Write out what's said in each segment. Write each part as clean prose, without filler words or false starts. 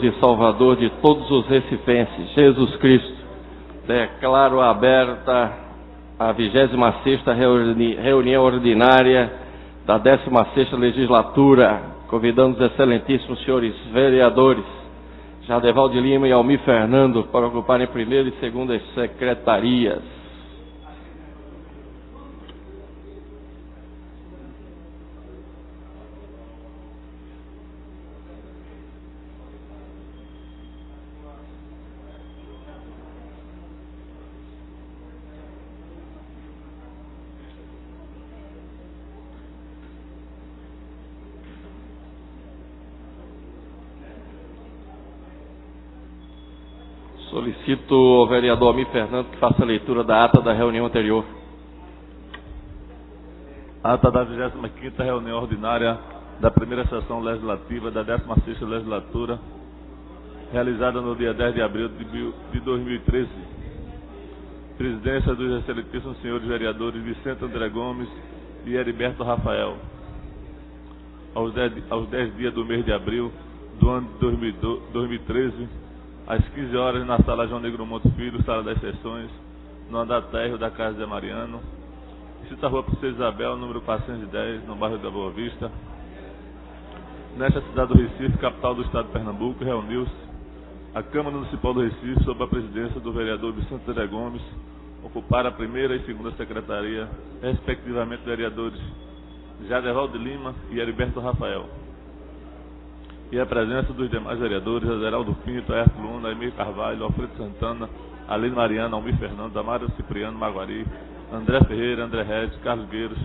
e Salvador de todos os recifenses, Jesus Cristo. Declaro aberta a 26ª reunião ordinária da 16ª legislatura, convidando os excelentíssimos senhores vereadores Jadeval de Lima e Almir Fernando para ocuparem primeira e segunda secretarias. Solicito ao vereador Almir Fernando que faça a leitura da ata da reunião anterior. Ata da 25ª reunião ordinária da primeira sessão legislativa da 16ª legislatura, realizada no dia 10 de abril de 2013. Presidência dos excelentíssimos senhores vereadores Vicente André Gomes e Heriberto Rafael. Aos 10 dias do mês de abril do ano de 2013, às 15 horas, na sala João Negromonte Filho, sala das sessões, no andar térreo da Casa de Mariano, Distrito Rua Princesa Isabel, número 410, no bairro da Boa Vista. Nesta cidade do Recife, capital do estado de Pernambuco, reuniu-se a Câmara Municipal do Recife, sob a presidência do vereador Vicente André Gomes, ocupar a primeira e segunda secretaria, respectivamente vereadores Jadeval de Lima e Heriberto Rafael. E a presença dos demais vereadores, Azeraldo Pinto, Aerto Luna, Emir Carvalho, Alfredo Santana, Aline Mariana, Almir Fernando, Amário Cipriano Maguari, André Ferreira, André Regis, Carlos Gueiros,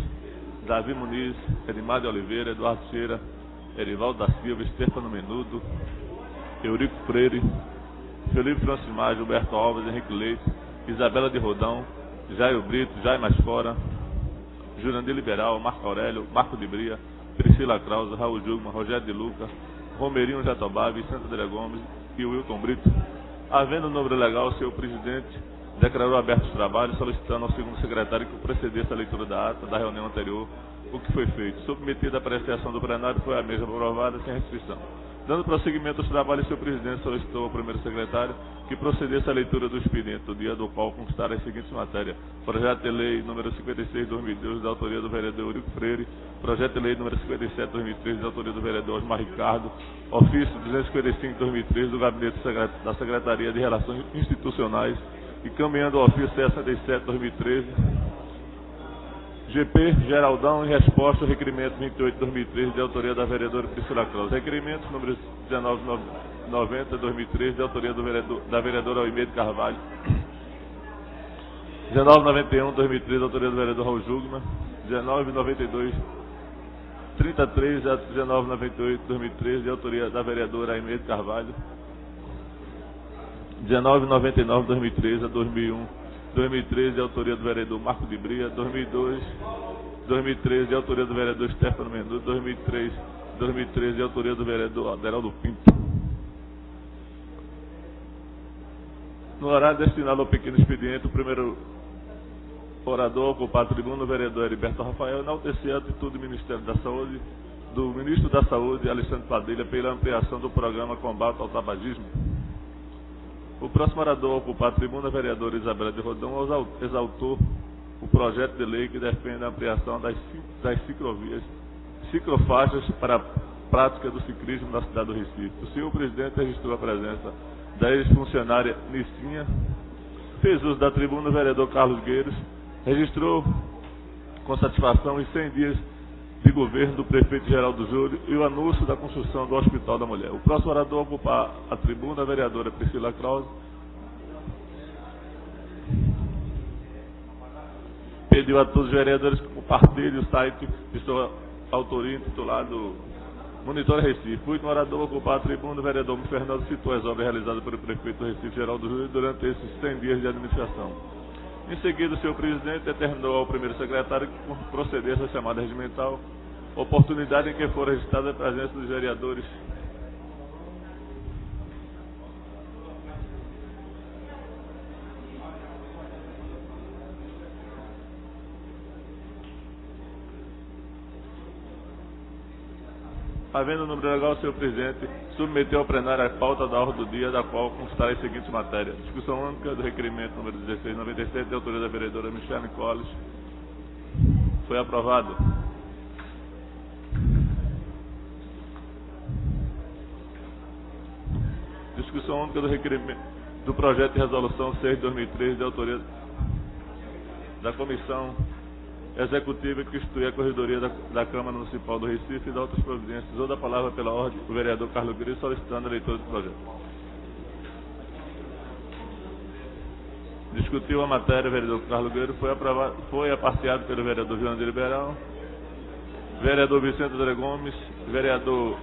Davi Muniz, Edmar de Oliveira, Eduardo Cheira, Erivaldo da Silva, Stefano Menudo, Eurico Freire, Felipe Francimar, Gilberto Alves, Henrique Leite, Isabela de Rodão, Jairo Brito, Jair Mais Fora, Jurandir Liberal, Marco Aurélio, Marco de Bria, Priscila Krause, Raul Jugman, Rogério de Luca, Romerinho Jatobá, Vicente André Gomes e Wilton Brito. Havendo o número legal, o senhor presidente declarou abertos os trabalhos, solicitando ao segundo secretário que procedesse à leitura da ata da reunião anterior, o que foi feito. Submetida à apreciação do plenário, foi a mesma aprovada sem restrição. Dando prosseguimento aos trabalhos, o senhor presidente solicitou ao primeiro secretário que procedesse à leitura do expediente, do dia do qual constar as seguintes matérias: projeto de lei número 56/2012, da autoria do vereador Eurico Freire; projeto de lei número 57/2013, da autoria do vereador Osmar Ricardo; ofício 255/2013, do gabinete da Secretaria de Relações Institucionais, e caminhando ao ofício 67/2013, GP Geraldão, em resposta ao requerimento 28/2013, de autoria da vereadora Priscila Krause. Requerimento número 1990/2013, de autoria da vereadora Almeida Carvalho. 1991/2013, de autoria do vereador Raul Jugman. 1992/33 a 1998/2013, de autoria da vereadora Almeida Carvalho. 1999/2013 a 2001/2013, de autoria do vereador Marco de Bria. 2002/2013, de autoria do vereador Stefano Menudo. 2003/2013, de autoria do vereador Aderaldo Pinto. No horário destinado ao pequeno expediente, o primeiro orador a ocupar a tribuna, o vereador Heriberto Rafael, enaltecer a atitude do Ministério da Saúde, do Ministro da Saúde, Alexandre Padilha, pela ampliação do programa Combate ao Tabagismo. O próximo orador a ocupar a tribuna, a vereadora Isabela de Rodão, exaltou o projeto de lei que defende a ampliação das ciclofaixas para a prática do ciclismo na cidade do Recife. O senhor presidente registrou a presença da ex-funcionária Nicinha, fez uso da tribuna o vereador Carlos Gueiros, registrou com satisfação os 100 dias de governo do prefeito Geraldo Júlio e o anúncio da construção do Hospital da Mulher. O próximo orador a ocupar a tribuna, a vereadora Priscila Krause, pediu a todos os vereadores que compartilhem o site de sua autoria intitulado Monitor Recife. O último orador a ocupar a tribuna, o vereador Fernando, citou as obras realizadas pelo prefeito do Recife, Geraldo Júlio, durante esses 100 dias de administração. Em seguida, o senhor presidente determinou ao primeiro secretário que procedesse à chamada regimental, oportunidade em que for registrada a presença dos vereadores Havendo o número legal, senhor presidente, submeteu ao plenário a pauta da ordem do dia, da qual constará as seguintes matérias. Discussão única do requerimento número 1697, de autoria da vereadora Michele Nicoles. Foi aprovado. Discussão única do requerimento do projeto de resolução 6 de 2013, de autoria da Comissão Executiva que institui a Corredoria da Câmara Municipal do Recife e da outras providências. Usou da palavra pela ordem o vereador Carlos Guerreiro, solicitando a leitura do projeto. Discutiu a matéria o vereador Carlos Guerreiro, foi aparciado pelo vereador João de Liberal, vereador Vicente André Gomes, vereador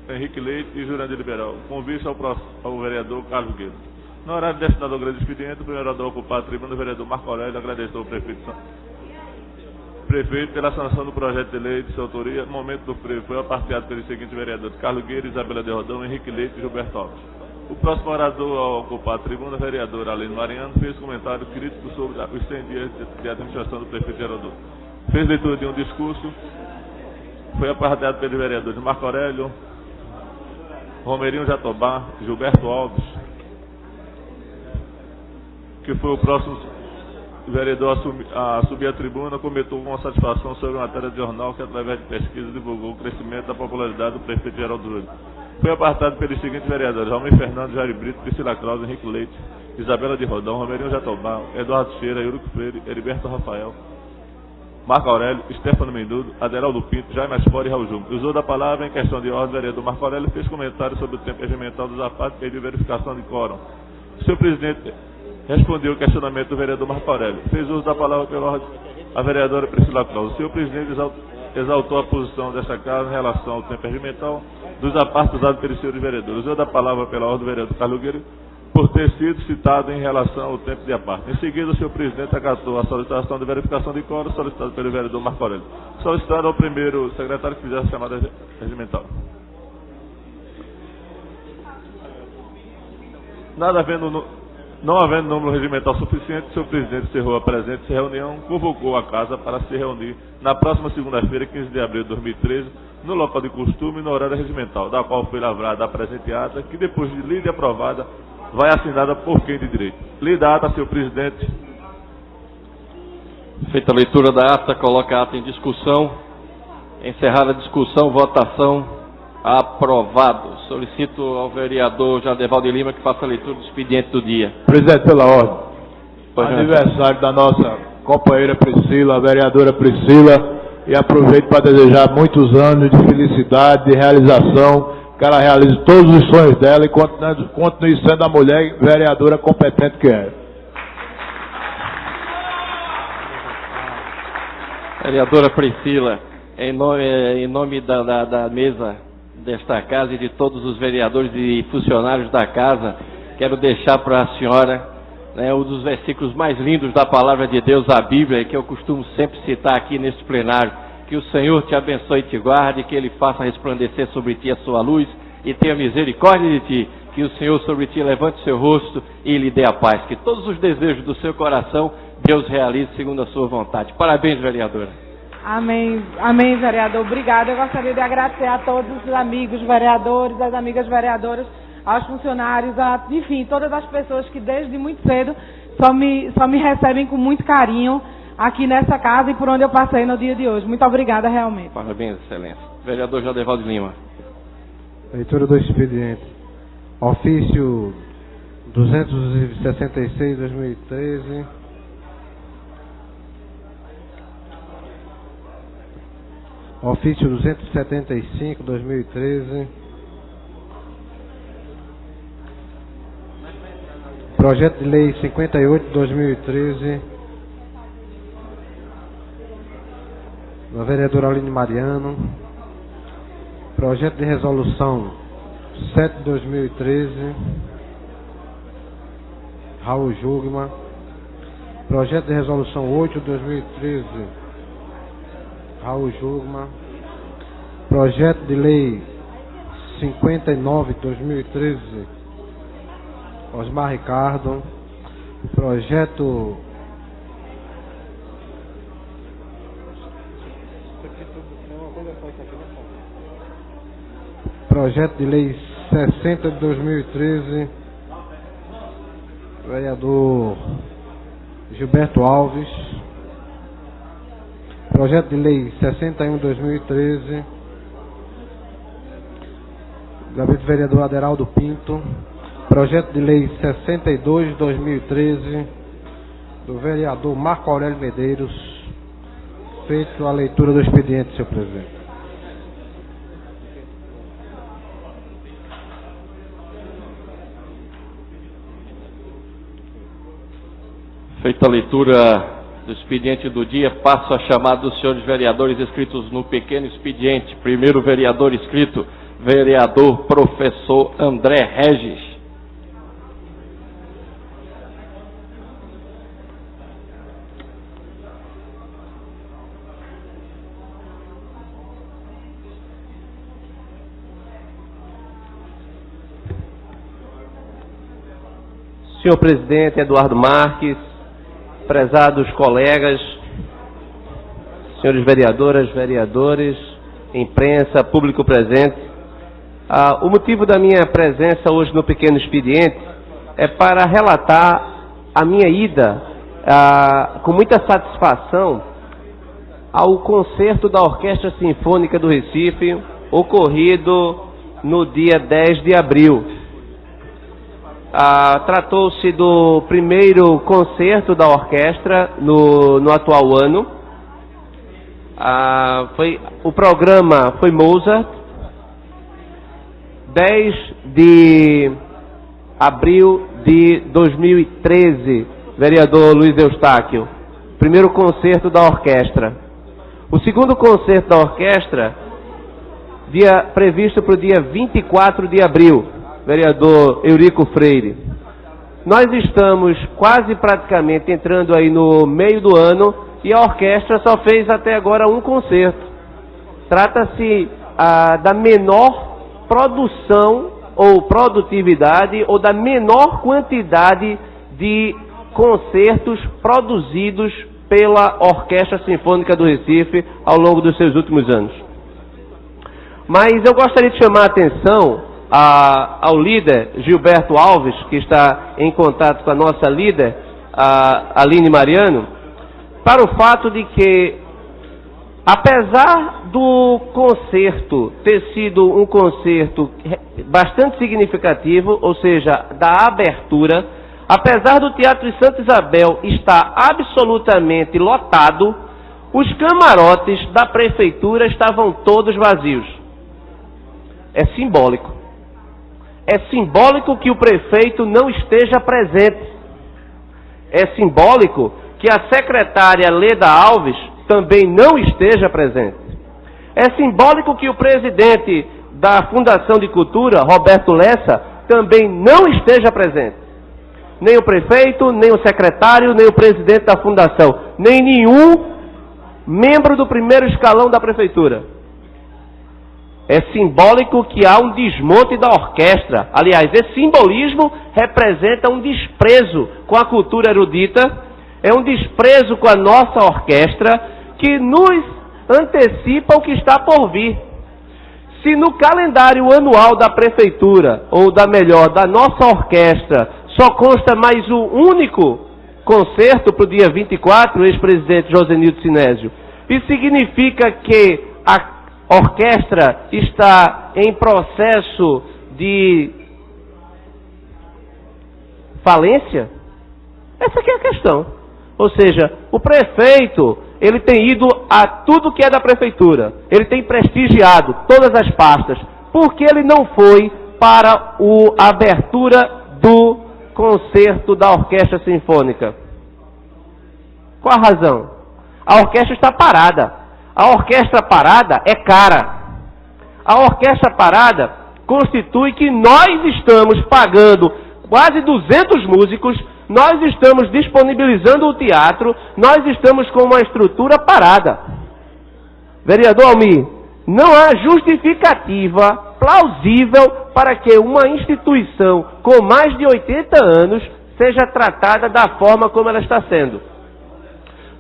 Henrique Leite e Jurandir Liberal, com vista ao vereador Carlos Guerreiro. No horário destinado ao grande expediente, o primeiro orador a ocupar a tribuna, o vereador Marco Aurélio, agradeceu ao prefeito pela sanção do projeto de lei de sua autoria. No momento do freio, foi aparteado pelos seguintes vereadores: Carlos Guerreiro, Isabela de Rodão, Henrique Leite e Gilberto Alves. O próximo orador a ocupar a tribuna, a vereadora Aline Mariano, fez comentário crítico sobre os 100 dias de administração do prefeito Geraldo. Fez leitura de um discurso, foi aparteado pelos vereadores Marco Aurélio, Romerinho Jatobá, Gilberto Alves, que foi o próximo vereador a subir a tribuna, comentou com satisfação sobre a matéria de jornal que, através de pesquisa, divulgou o crescimento da popularidade do prefeito Geraldo Júlio. Foi apartado pelos seguintes vereadores: Almir Fernando, Jair Brito, Priscila Claus, Henrique Leite, Isabela de Rodão, Romerinho Jatobá, Eduardo Cheira, Eurico Freire, Heriberto Rafael, Marco Aurélio, Stefano Mendudo, Aderaldo Pinto, Jaime Aspor e Raul Júnior. Usou da palavra em questão de ordem o vereador Marco Aurélio, fez comentário sobre o tempo regimental dos apáticos e de verificação de quórum. O senhor presidente respondeu o questionamento do vereador Marco Aurélio. Fez uso da palavra pela ordem a vereadora Priscila Claus. O senhor presidente exaltou a posição desta casa em relação ao tempo regimental dos apartes usados pelos senhores vereadores. Usou da palavra pela ordem do vereador Carlos Guerreiro por ter sido citado em relação ao tempo de aparte. Em seguida, o senhor presidente acatou a solicitação de verificação de quórum solicitada pelo vereador Marco Aurélio, solicitando ao primeiro secretário que fizesse a chamada regimental. Não havendo número regimental suficiente, o senhor presidente encerrou a presente reunião, convocou a casa para se reunir na próxima segunda-feira, 15 de abril de 2013, no local de costume e no horário regimental, da qual foi lavrada a presente ata, que depois de lida e aprovada, vai assinada por quem de direito. Lida a ata, senhor presidente. Feita a leitura da ata, coloca a ata em discussão. Encerrada a discussão, votação. Aprovado. Solicito ao vereador Jadeval de Lima que faça a leitura do expediente do dia. Presidente, pela ordem. Aniversário da nossa companheira Priscila, a vereadora Priscila, e aproveito para desejar muitos anos de felicidade, de realização, que ela realize todos os sonhos dela e continue sendo a mulher vereadora competente que é. Vereadora Priscila, em nome da mesa desta casa e de todos os vereadores e funcionários da casa, quero deixar para a senhora um dos versículos mais lindos da palavra de Deus, a Bíblia, que eu costumo sempre citar aqui neste plenário. Que o Senhor te abençoe e te guarde, que Ele faça resplandecer sobre ti a sua luz e tenha misericórdia de ti, que o Senhor sobre ti levante seu rosto e lhe dê a paz, que todos os desejos do seu coração Deus realize segundo a sua vontade. Parabéns, vereadora. Amém, amém, vereador. Obrigada. Eu gostaria de agradecer a todos os amigos vereadores, as amigas vereadoras, aos funcionários, enfim, todas as pessoas que desde muito cedo só me recebem com muito carinho aqui nessa casa e por onde eu passei no dia de hoje. Muito obrigada, realmente. Parabéns, excelência. Vereador Jadeval de Lima. Leitura do expediente. Ofício 266, 2013. Ofício 275, 2013. Projeto de Lei 58, 2013. Da vereadora Aline Mariano. Projeto de Resolução 7, 2013. Raul Jugman. Projeto de Resolução 8, 2013. Raul Jugman. Projeto de Lei 59, 2013. Osmar Ricardo. Projeto Projeto de Lei 60 de 2013, vereador Gilberto Alves. Projeto de Lei 61 de 2013, gabinete do vereador Aderaldo Pinto. Projeto de Lei 62 de 2013, do vereador Marco Aurélio Medeiros. Feito a leitura do expediente, senhor presidente. Feita a leitura do expediente do dia, passo a chamada dos senhores vereadores inscritos no pequeno expediente. Primeiro vereador inscrito, vereador professor André Regis. Senhor presidente Eduardo Marques, prezados colegas, senhores vereadoras, vereadores, imprensa, público presente, o motivo da minha presença hoje no pequeno expediente é para relatar a minha ida, com muita satisfação, ao concerto da Orquestra Sinfônica do Recife, ocorrido no dia 10 de abril. Tratou-se do primeiro concerto da orquestra no atual ano. O programa foi Mozart. 10 de abril de 2013, vereador Luiz Eustáquio. Primeiro concerto da orquestra. O segundo concerto da orquestra, previsto para o dia 24 de abril. Vereador Eurico Freire. Nós estamos quase praticamente entrando aí no meio do ano e a orquestra só fez até agora um concerto. Trata-se da menor produção ou produtividade ou da menor quantidade de concertos produzidos pela Orquestra Sinfônica do Recife ao longo dos seus últimos anos. Mas eu gostaria de chamar a atenção ao líder Gilberto Alves, que está em contato com a nossa líder, a Aline Mariano, para o fato de que, apesar do concerto ter sido um concerto bastante significativo, ou seja, da abertura, apesar do Teatro de Santa Isabel estar absolutamente lotado, os camarotes da prefeitura estavam todos vazios. É simbólico. É simbólico que o prefeito não esteja presente. É simbólico que a secretária Leda Alves também não esteja presente. É simbólico que o presidente da Fundação de Cultura, Roberto Lessa, também não esteja presente. Nem o prefeito, nem o secretário, nem o presidente da fundação, nem nenhum membro do primeiro escalão da prefeitura. É simbólico que há um desmonte da orquestra. Aliás, esse simbolismo representa um desprezo com a cultura erudita, é um desprezo com a nossa orquestra, que nos antecipa o que está por vir. Se no calendário anual da prefeitura, ou da nossa orquestra, só consta mais um único concerto para o dia 24, o ex-presidente Josenildo Sinésio, isso significa que a orquestra está em processo de falência? Essa aqui é a questão. Ou seja, o prefeito, ele tem ido a tudo que é da prefeitura. Ele tem prestigiado todas as pastas. Por que ele não foi para a abertura do concerto da Orquestra Sinfônica? Qual a razão? A orquestra está parada. A orquestra parada é cara. A orquestra parada constitui que nós estamos pagando quase 200 músicos, nós estamos disponibilizando o teatro, nós estamos com uma estrutura parada. Vereador Almir, não há justificativa plausível para que uma instituição com mais de 80 anos seja tratada da forma como ela está sendo.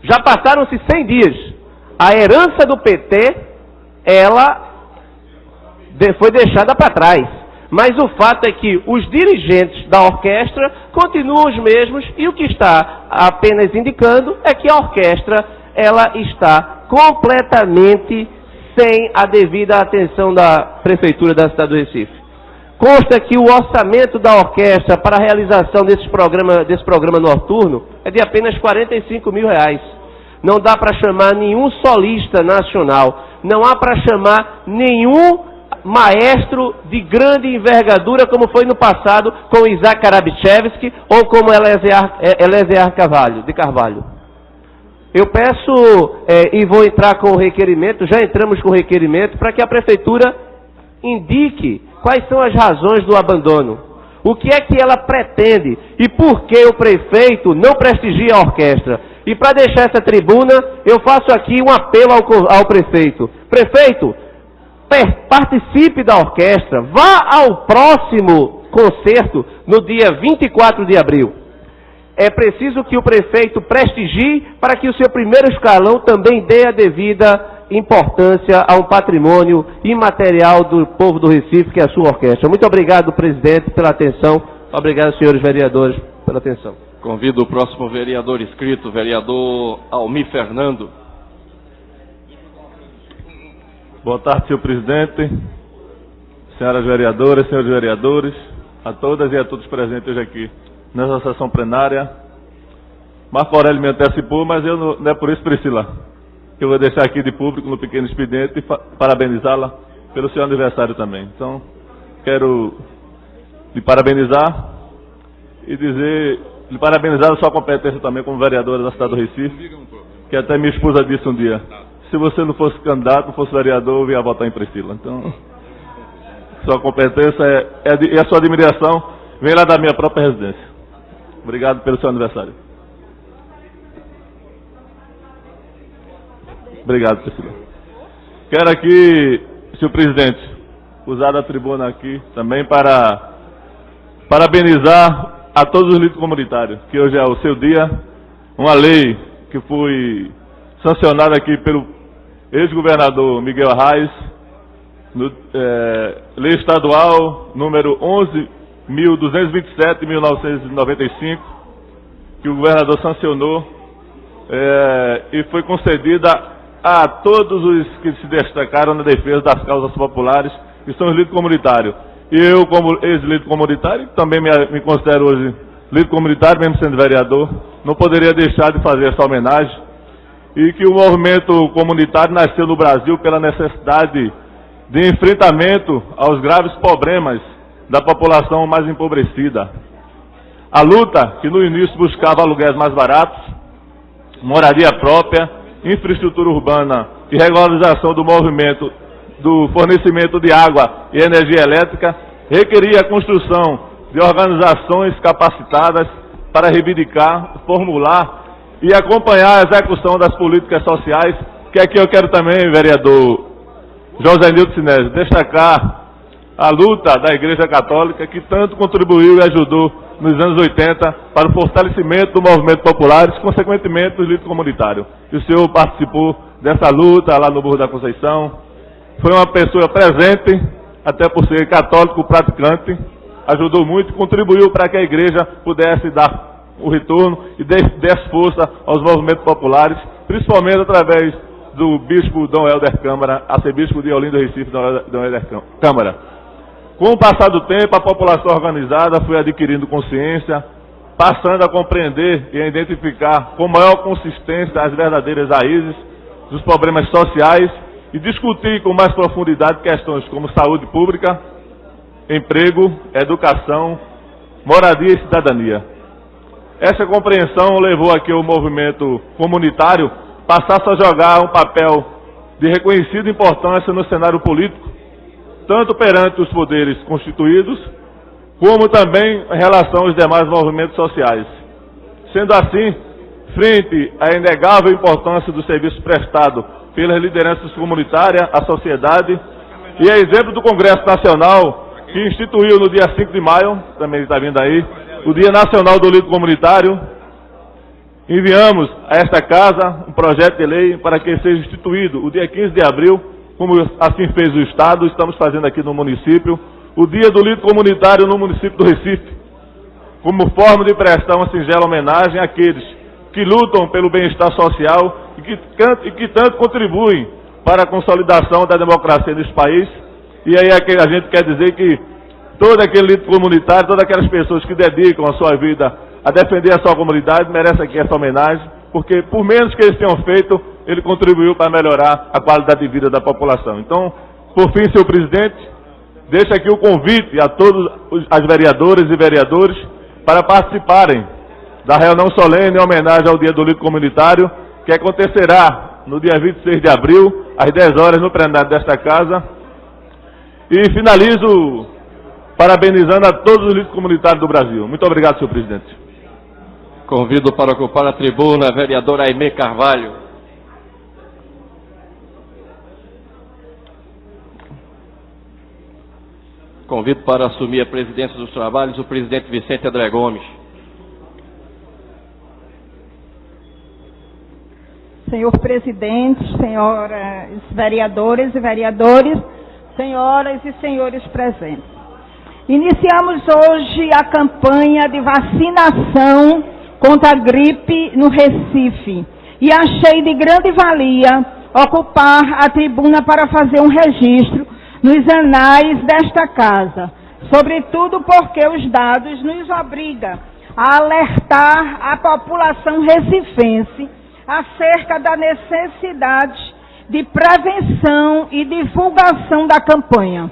Já passaram-se 100 dias. A herança do PT, ela foi deixada para trás. Mas o fato é que os dirigentes da orquestra continuam os mesmos e o que está apenas indicando é que a orquestra ela está completamente sem a devida atenção da Prefeitura da cidade do Recife. Consta que o orçamento da orquestra para a realização desse programa noturno é de apenas R$45 mil. Não dá para chamar nenhum solista nacional, não há para chamar nenhum maestro de grande envergadura, como foi no passado com Isaac Karabichevski ou como Eliezer de Carvalho. Eu peço e vou entrar com o requerimento, já entramos com o requerimento, para que a Prefeitura indique quais são as razões do abandono. O que é que ela pretende e por que o prefeito não prestigia a orquestra. E para deixar essa tribuna, eu faço aqui um apelo ao prefeito. Prefeito, participe da orquestra, vá ao próximo concerto no dia 24 de abril. É preciso que o prefeito prestigie para que o seu primeiro escalão também dê a devida importância a um patrimônio imaterial do povo do Recife, que é a sua orquestra. Muito obrigado, presidente, pela atenção. Obrigado, senhores vereadores, pela atenção. Convido o próximo vereador inscrito, vereador Almir Fernando. Boa tarde, senhor presidente, senhoras vereadoras, senhores vereadores, a todas e a todos presentes hoje aqui nessa sessão plenária. Marco Aurélio me antecipou, mas não é por isso, Priscila, que eu vou deixar aqui de público no pequeno expediente e parabenizá-la pelo seu aniversário também. Então, quero lhe parabenizar e lhe parabenizar a sua competência também como vereadora da cidade do Recife, que até minha esposa disse um dia: se você não fosse candidato, não fosse vereador, eu ia votar em Priscila. Então, sua competência e a sua admiração vem lá da minha própria residência. Obrigado pelo seu aniversário. Obrigado, Priscila. Quero aqui, senhor presidente, usar a tribuna aqui também para parabenizar a todos os líderes comunitários, que hoje é o seu dia. Uma lei que foi sancionada aqui pelo ex-governador Miguel Arraes, lei estadual número 11.227 de 1995, que o governador sancionou e foi concedida a todos os que se destacaram na defesa das causas populares, que são os líderes comunitários. E eu, como ex-líder comunitário, também me considero hoje líder comunitário, mesmo sendo vereador, não poderia deixar de fazer essa homenagem. E que o movimento comunitário nasceu no Brasil pela necessidade de enfrentamento aos graves problemas da população mais empobrecida. A luta, que no início buscava aluguéis mais baratos, moradia própria, infraestrutura urbana e regularização do movimento do fornecimento de água e energia elétrica, requeria a construção de organizações capacitadas para reivindicar, formular e acompanhar a execução das políticas sociais, que aqui eu quero também, vereador José Nilton Sinésio, destacar a luta da Igreja Católica, que tanto contribuiu e ajudou nos anos 80 para o fortalecimento do movimento popular e, consequentemente, do líder comunitário. E o senhor participou dessa luta lá no Morro da Conceição, foi uma pessoa presente, até por ser católico praticante, ajudou muito e contribuiu para que a igreja pudesse dar o retorno e desse força aos movimentos populares, principalmente através do bispo Dom Helder Câmara, arcebispo de Olinda, Recife, Dom Helder Câmara. Com o passar do tempo, a população organizada foi adquirindo consciência, passando a compreender e a identificar com maior consistência as verdadeiras raízes dos problemas sociais e discutir com mais profundidade questões como saúde pública, emprego, educação, moradia e cidadania. Essa compreensão levou a que o movimento comunitário passasse a jogar um papel de reconhecida importância no cenário político, tanto perante os poderes constituídos, como também em relação aos demais movimentos sociais. Sendo assim, frente à inegável importância do serviço prestado pelas lideranças comunitárias, à sociedade, e a exemplo do Congresso Nacional, que instituiu no dia 5 de maio, também está vindo aí, o Dia Nacional do Líder Comunitário, enviamos a esta casa um projeto de lei para que seja instituído o dia 15 de abril como assim fez o Estado, estamos fazendo aqui no município, o Dia do Líder Comunitário no município do Recife, como forma de prestar uma singela homenagem àqueles que lutam pelo bem-estar social e que tanto contribuem para a consolidação da democracia nesse país. E aí a gente quer dizer que todo aquele líder comunitário, todas aquelas pessoas que dedicam a sua vida a defender a sua comunidade, merecem aqui essa homenagem, porque por menos que eles tenham feito, ele contribuiu para melhorar a qualidade de vida da população. Então, por fim, senhor presidente, deixo aqui o convite a todos as vereadoras e vereadores para participarem da reunião solene em homenagem ao Dia do Líder Comunitário, que acontecerá no dia 26 de abril, às 10 horas, no plenário desta casa. E finalizo parabenizando a todos os líderes comunitários do Brasil. Muito obrigado, senhor presidente. Convido para ocupar a tribuna a vereadora Aimee Carvalho. Convido para assumir a presidência dos trabalhos o presidente Vicente André Gomes. Senhor presidente, senhoras vereadoras e vereadores, senhoras e senhores presentes. Iniciamos hoje a campanha de vacinação contra a gripe no Recife e achei de grande valia ocupar a tribuna para fazer um registro nos anais desta casa, sobretudo porque os dados nos obrigam a alertar a população recifense acerca da necessidade de prevenção e divulgação da campanha.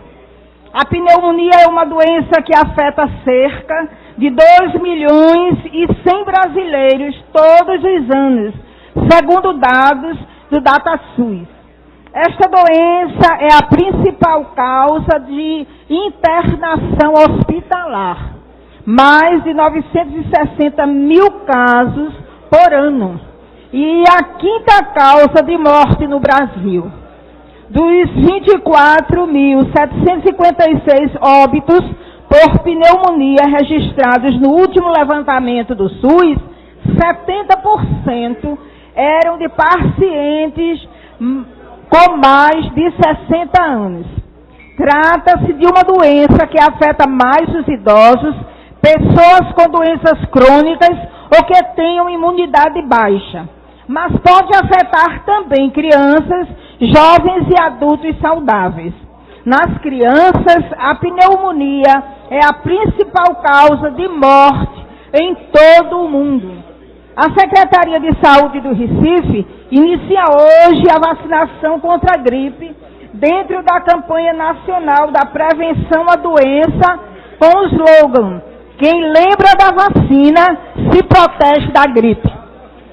A pneumonia é uma doença que afeta cerca de 2 milhões e 100 brasileiros todos os anos, segundo dados do DataSUS. Esta doença é a principal causa de internação hospitalar, mais de 960 mil casos por ano, e a quinta causa de morte no Brasil. Dos 24.756 óbitos por pneumonia registrados no último levantamento do SUS, 70% eram de pacientes com mais de 60 anos. Trata-se de uma doença que afeta mais os idosos, pessoas com doenças crônicas ou que tenham imunidade baixa, mas pode afetar também crianças, jovens e adultos saudáveis. Nas crianças, a pneumonia é a principal causa de morte em todo o mundo. A Secretaria de Saúde do Recife inicia hoje a vacinação contra a gripe dentro da campanha nacional da prevenção à doença com o slogan: quem lembra da vacina se protege da gripe.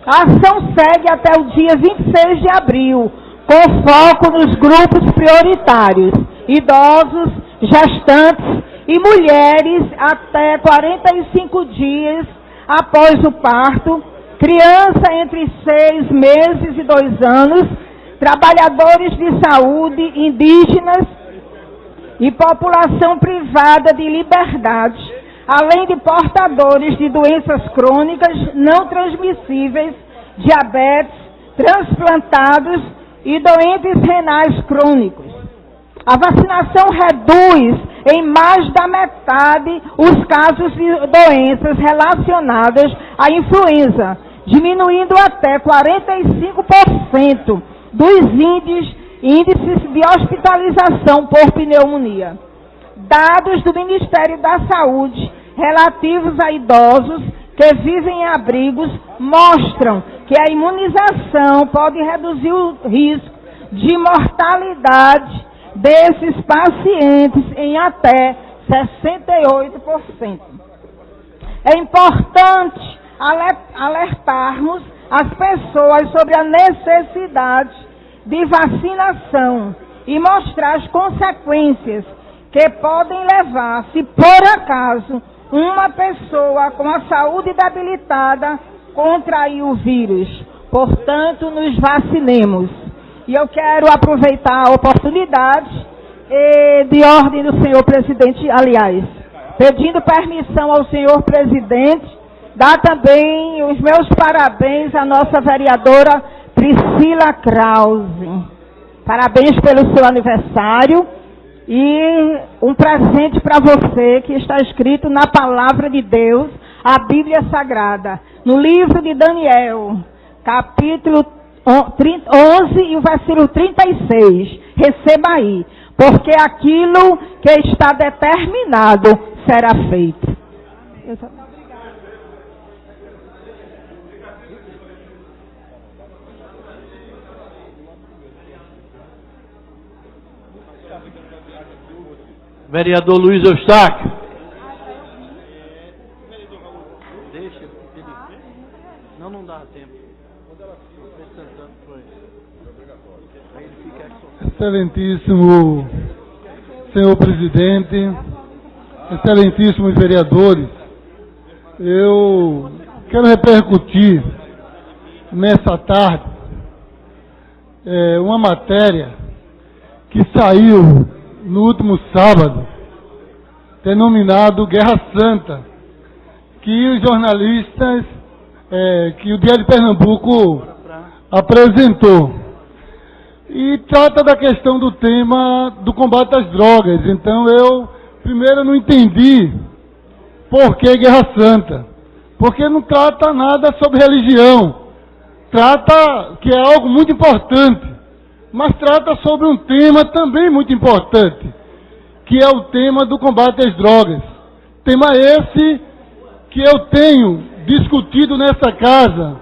A ação segue até o dia 26 de abril, com foco nos grupos prioritários: idosos, gestantes e mulheres até 45 dias após o parto, criança entre 6 meses e 2 anos, trabalhadores de saúde, indígenas e população privada de liberdade, além de portadores de doenças crônicas não transmissíveis, diabetes, transplantados e doentes renais crônicos. A vacinação reduz em mais da metade os casos de doenças relacionadas à influenza, diminuindo até 45% dos índices de hospitalização por pneumonia. Dados do Ministério da Saúde relativos a idosos que vivem em abrigos mostram que a imunização pode reduzir o risco de mortalidade desses pacientes em até 68%. É importante alertarmos as pessoas sobre a necessidade de vacinação e mostrar as consequências que podem levar, se por acaso uma pessoa com a saúde debilitada contrair o vírus. Portanto, nos vacinemos. E eu quero aproveitar a oportunidade, de ordem do senhor presidente, aliás, pedindo permissão ao senhor presidente, dar também os meus parabéns à nossa vereadora Priscila Krause. Parabéns pelo seu aniversário e um presente para você que está escrito na Palavra de Deus, a Bíblia Sagrada, no livro de Daniel, capítulo 11 e o versículo 36. Receba aí, porque aquilo que está determinado será feito. Vereador Luiz Eustáquio. Deixa ele. Não dá tempo. Excelentíssimo senhor presidente, excelentíssimos vereadores, eu quero repercutir nessa tarde uma matéria que saiu no último sábado, denominado Guerra Santa, que os jornalistas, que o Diário de Pernambuco apresentou. E trata da questão do tema do combate às drogas. Então eu, primeiro, não entendi por que Guerra Santa. Porque não trata nada sobre religião. Trata, que é algo muito importante, mas trata sobre um tema também muito importante, que é o tema do combate às drogas. Tema esse que eu tenho discutido nessa casa,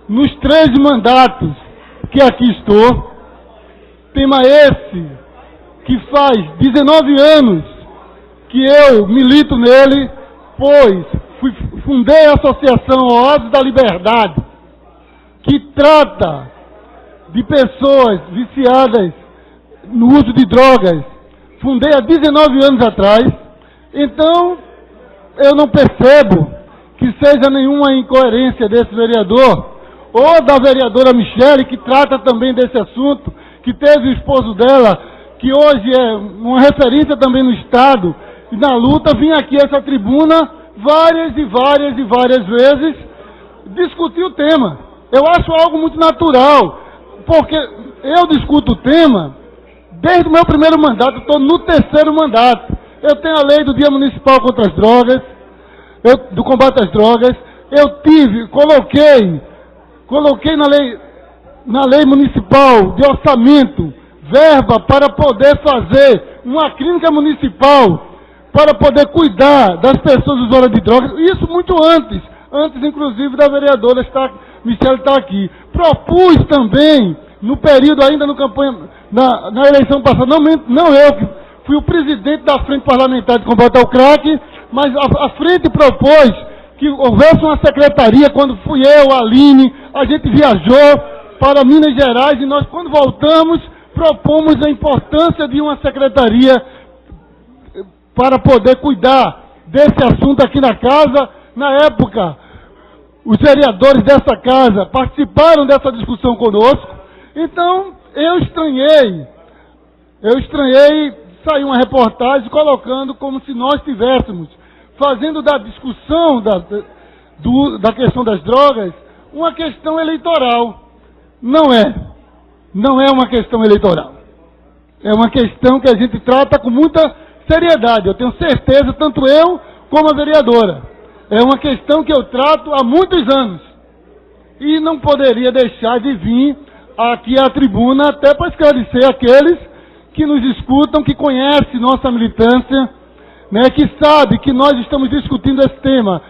nos 3 mandatos que aqui estou. Tema esse que faz 19 anos que eu milito nele, pois fundei a Associação Oásis da Liberdade, que trata de pessoas viciadas no uso de drogas. Fundei há 19 anos atrás. Então, eu não percebo que seja nenhuma incoerência desse vereador, ou da vereadora Michele, que trata também desse assunto, que teve o esposo dela, que hoje é uma referência também no Estado, e na luta, vim aqui a essa tribuna várias vezes discutir o tema. Eu acho algo muito natural, porque eu discuto o tema desde o meu primeiro mandato, estou no 3º mandato. Eu tenho a lei do Dia Municipal contra as Drogas, do combate às drogas. Eu coloquei na lei municipal de orçamento verba para poder fazer uma clínica municipal para poder cuidar das pessoas usuárias de drogas. Isso muito antes inclusive da vereadora Michele estar aqui. Propus também, no período ainda no campanha, na eleição passada, não eu, que fui o presidente da Frente Parlamentar de Combate ao Crack, mas a frente propôs que houvesse uma secretaria. Quando fui eu, a Aline, a gente viajou para Minas Gerais e nós, quando voltamos, propomos a importância de uma secretaria para poder cuidar desse assunto aqui na casa. Na época, os vereadores dessa casa participaram dessa discussão conosco. Então, eu estranhei, saiu uma reportagem colocando como se nós estivéssemos fazendo da discussão da questão das drogas uma questão eleitoral. Não é uma questão eleitoral. É uma questão que a gente trata com muita seriedade. Eu tenho certeza, tanto eu como a vereadora. É uma questão que eu trato há muitos anos. E não poderia deixar de vir aqui à tribuna até para esclarecer aqueles que nos escutam, que conhecem nossa militância, né, que sabe que nós estamos discutindo esse tema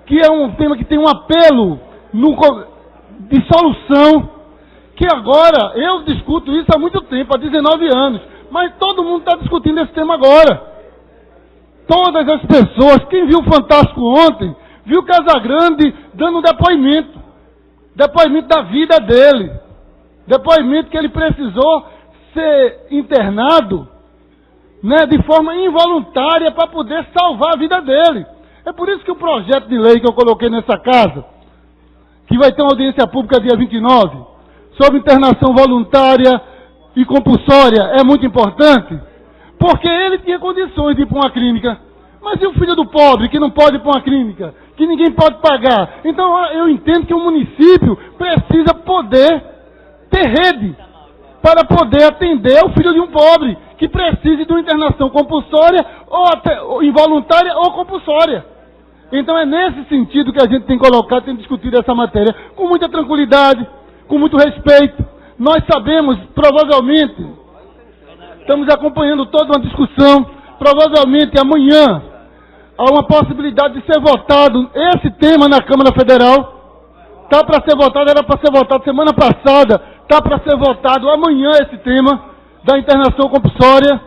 que é um tema que tem um apelo de solução, que agora, eu discuto isso há muito tempo, há 19 anos, mas todo mundo está discutindo esse tema agora. Todas as pessoas, quem viu o Fantástico ontem, viu o Casagrande dando um depoimento da vida dele, depoimento que ele precisou ser internado, né, de forma involuntária para poder salvar a vida dele. É por isso que o projeto de lei que eu coloquei nessa casa, que vai ter uma audiência pública dia 29, sobre internação voluntária e compulsória, é muito importante, porque ele tinha condições de ir para uma clínica. Mas e o filho do pobre, que não pode ir para uma clínica, que ninguém pode pagar? Então eu entendo que o município precisa poder ter rede para poder atender o filho de um pobre que precise de uma internação compulsória ou até involuntária ou compulsória. Então é nesse sentido que a gente tem colocado, tem discutido essa matéria com muita tranquilidade, com muito respeito. Nós sabemos, provavelmente, estamos acompanhando toda uma discussão, provavelmente amanhã há uma possibilidade de ser votado esse tema na Câmara Federal. Está para ser votado, era para ser votado semana passada, está para ser votado amanhã esse tema da internação compulsória.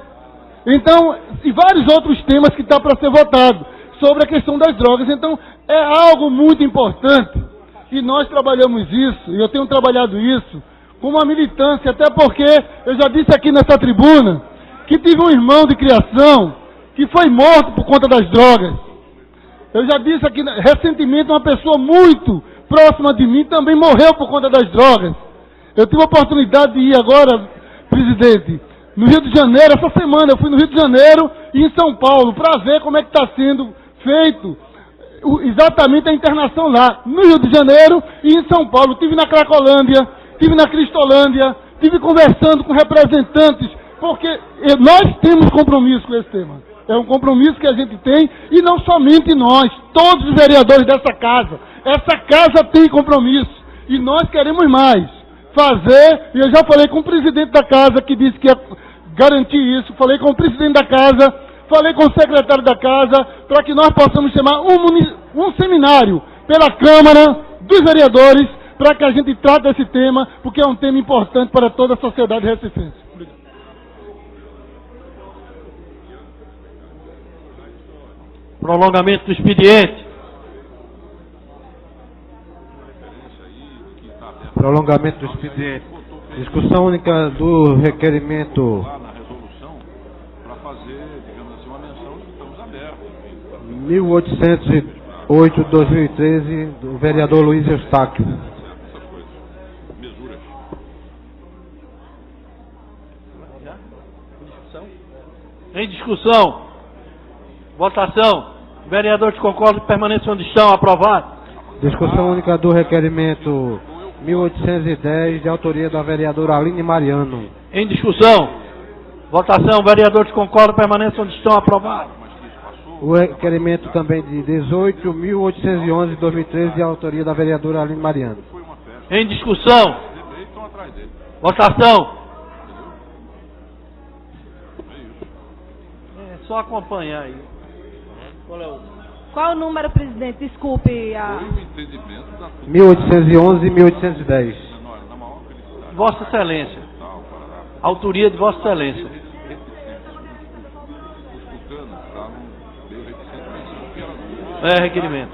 Então, e vários outros temas que está para ser votado sobre a questão das drogas. Então, é algo muito importante e nós trabalhamos isso, e eu tenho trabalhado isso com uma militância, até porque eu já disse aqui nessa tribuna que tive um irmão de criação que foi morto por conta das drogas. Eu já disse aqui recentemente, uma pessoa muito próxima de mim também morreu por conta das drogas. Eu tive a oportunidade de ir agora, presidente, no Rio de Janeiro, essa semana eu fui no Rio de Janeiro e em São Paulo, para ver como é que está sendo feito exatamente a internação lá, no Rio de Janeiro e em São Paulo. Estive na Cracolândia, estive na Cristolândia, estive conversando com representantes, porque nós temos compromisso com esse tema. É um compromisso que a gente tem, e não somente nós, todos os vereadores dessa casa. Essa casa tem compromisso, e nós queremos mais. Fazer, e eu já falei com o presidente da casa, que disse que ia garantir isso, falei com o presidente da casa, falei com o secretário da casa, para que nós possamos chamar um seminário pela Câmara dos Vereadores, para que a gente trate esse tema, porque é um tema importante para toda a sociedade recifense. Obrigado. Prolongamento do expediente. Prolongamento do expediente. Discussão única do requerimento. Lá na resolução, para fazer, digamos assim, uma menção de que estamos abertos. 1808-2013, do vereador Luiz Eustáquio. Essas coisas. Mesuras. Em discussão. Votação. Vereadores concordam que permaneçam onde estão. Aprovado. Discussão única do requerimento 1810, de autoria da vereadora Aline Mariano. Em discussão. Votação. Vereadores concordam, permaneçam onde estão. Aprovado. O requerimento também de 18.811, de 2013, de autoria da vereadora Aline Mariano. Em discussão. Votação. É só acompanhar aí. Qual o número, presidente? Desculpe. 1811 e 1810. Vossa Excelência. Autoria de Vossa Excelência. É requerimento.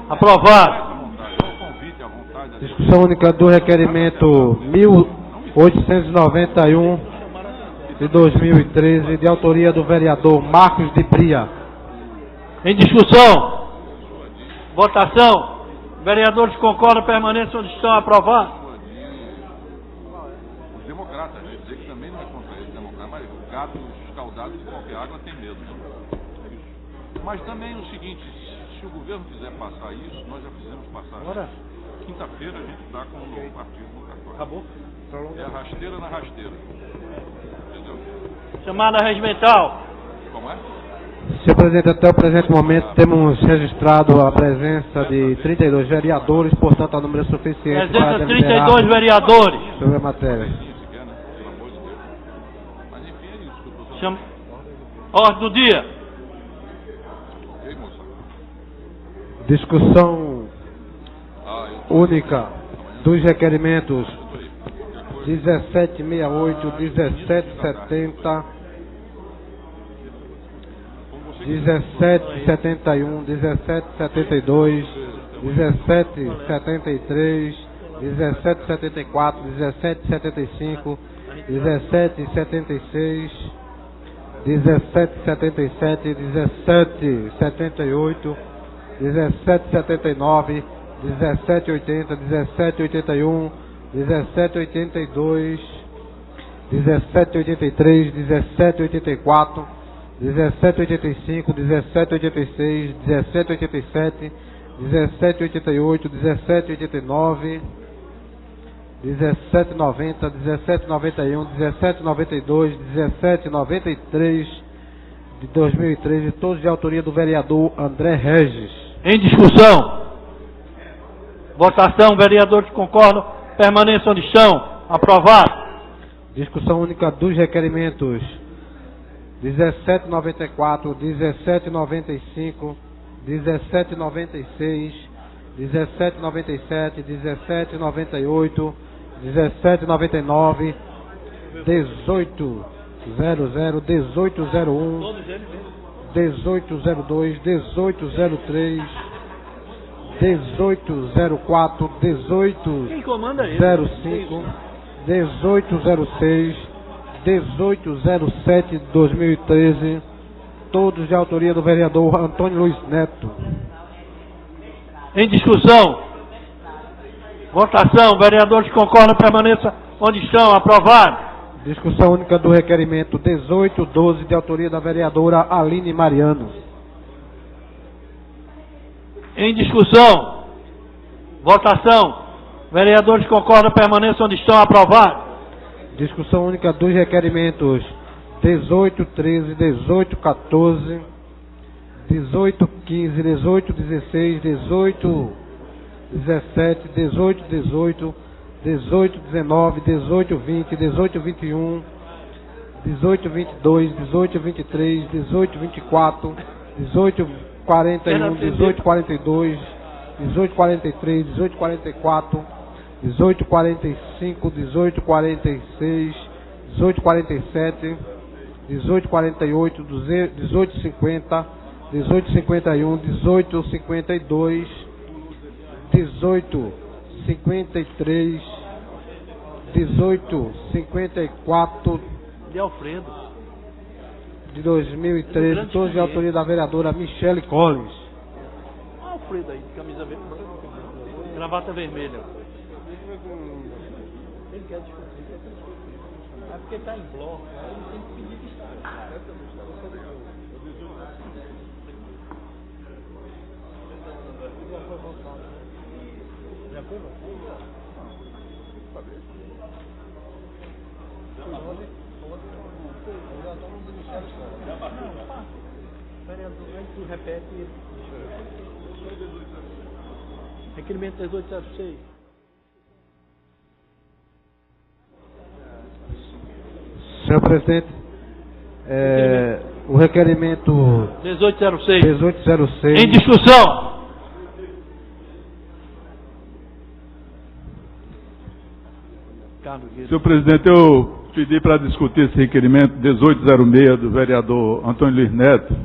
Aprovado. Discussão única do requerimento 1891 de 2013, de autoria do vereador Marcos de Bria. Em discussão. Votação. Vereadores concordam, permaneçam onde estão. Aprovado. Os democratas, dizer que também não é contra eles, democrata, mas gato escaldado de qualquer água tem medo. Mas também o seguinte, se o governo quiser passar isso, nós já fizemos passar isso. Quinta-feira a gente está com um novo partido no cartório. Acabou? É a rasteira na rasteira. Entendeu? Chamada regimental. Como é? Senhor presidente, até o presente momento temos registrado a presença de 32 vereadores, portanto a número suficiente para 32 vereadores sobre a matéria. Ordem do dia. Discussão única dos requerimentos 1768, 1770, 1771, 1772, 1773, 1774, 1775, 1776, 1777, 1778, 1779, 1780, 1781, 1782, 1783, 1784, 1785, 1786, 1787, 1788, 1789, 1790, 1791, 1792, 1793 de 2013, todos de autoria do vereador André Regis. Em discussão. Votação. Vereadores que concordam, permaneçam onde estão. Aprovado. Discussão única dos requerimentos 1794, 1795, 1796, 1797, 1798, 1799, 1800, 1801, 1802, 1803, 1804, 1805, 1806, 1807 de 2013, todos de autoria do vereador Antônio Luiz Neto. Em discussão. Votação. Vereadores que concordam, permaneçam onde estão. Aprovado. Discussão única do requerimento 1812, de autoria da vereadora Aline Mariano. Em discussão. Votação. Vereadores que concordam, permaneçam onde estão. Aprovado. Discussão única dos requerimentos 1813, 1814, 1815, 1816, 1817, 1818, 1819, 1820, 1821, 1822, 1823, 1824, 1841, 1842, 1843, 1844, 1845, 1846, 1847, 1848, 1850, 1851, 1852, 1853, 1854 de Alfredo de 2013, todos de autoria da vereadora Michele Collins. Alfredo aí, camisa vermelha, gravata vermelha. Ele quer discutir. É porque está em bloco, aí ele tem que pedir destaque. Já foi votado. Já foi votado? Vereador, aí tu repete. Requerimento 1806. Senhor presidente, o requerimento 1806. Em discussão. Senhor presidente, eu pedi para discutir esse requerimento 1806 do vereador Antônio Luiz Neto.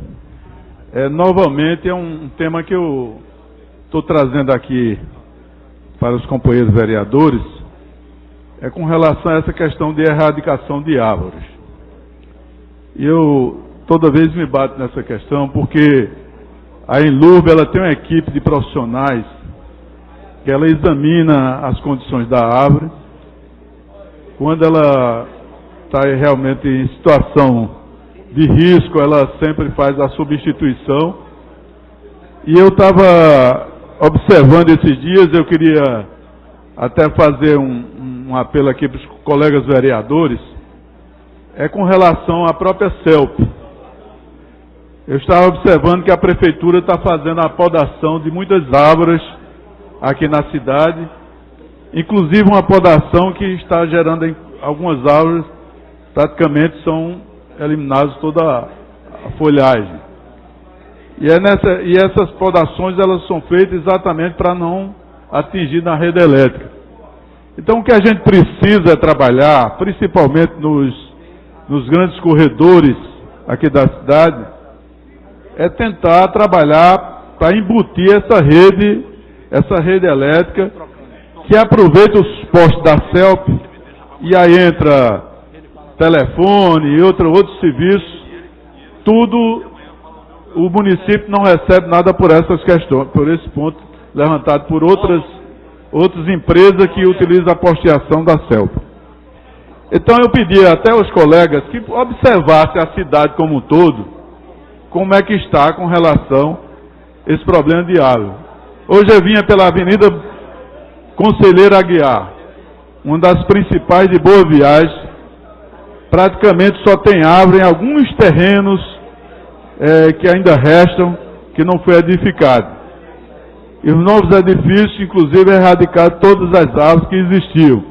Novamente é um tema que eu estou trazendo aqui para os companheiros vereadores, com relação a essa questão de erradicação de árvores. E eu toda vez me bato nessa questão porque a Enlurb, ela tem uma equipe de profissionais que ela examina as condições da árvore. Quando ela está realmente em situação de risco, ela sempre faz a substituição. E eu estava observando esses dias, eu queria até fazer um apelo aqui para os colegas vereadores, com relação à própria CELP. Eu estava observando que a prefeitura está fazendo a podação de muitas árvores aqui na cidade, inclusive uma podação que está gerando em algumas árvores, praticamente são eliminadas toda a folhagem. E essas podações, elas são feitas exatamente para não atingir na rede elétrica. Então o que a gente precisa trabalhar, principalmente nos grandes corredores aqui da cidade, é tentar trabalhar para embutir essa rede elétrica, que aproveita os postos da CELP, e aí entra telefone e outros serviços, tudo, o município não recebe nada por essas questões, por esse ponto levantado por outras empresas que utilizam a posteação da CELP. Então eu pedi até aos colegas que observassem a cidade como um todo, como é que está com relação a esse problema de árvore. Hoje eu vinha pela Avenida Conselheiro Aguiar. uma das principais de Boa Viagem. Praticamente só tem árvore em alguns terrenos que ainda restam, que não foi edificado. E os novos edifícios, inclusive, erradicaram todas as árvores que existiam.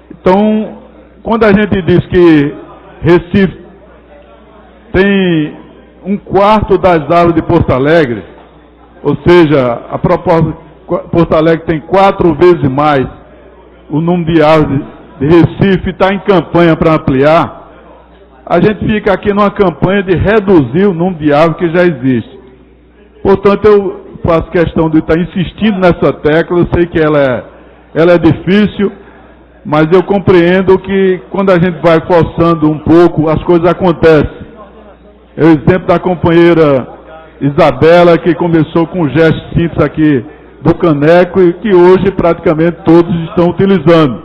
Então, quando a gente diz que Recife tem 1/4 das árvores de Porto Alegre, ou seja, a proposta Porto Alegre tem 4 vezes mais o número de árvores de Recife, está em campanha para ampliar, a gente fica aqui numa campanha de reduzir o número de árvores que já existe. Portanto, eu faço questão de estar insistindo nessa tecla. Eu sei que ela é difícil, mas eu compreendo que quando a gente vai forçando um pouco, as coisas acontecem. É o exemplo da companheira Isabela, que começou com um gesto simples aqui do caneco e que hoje praticamente todos estão utilizando.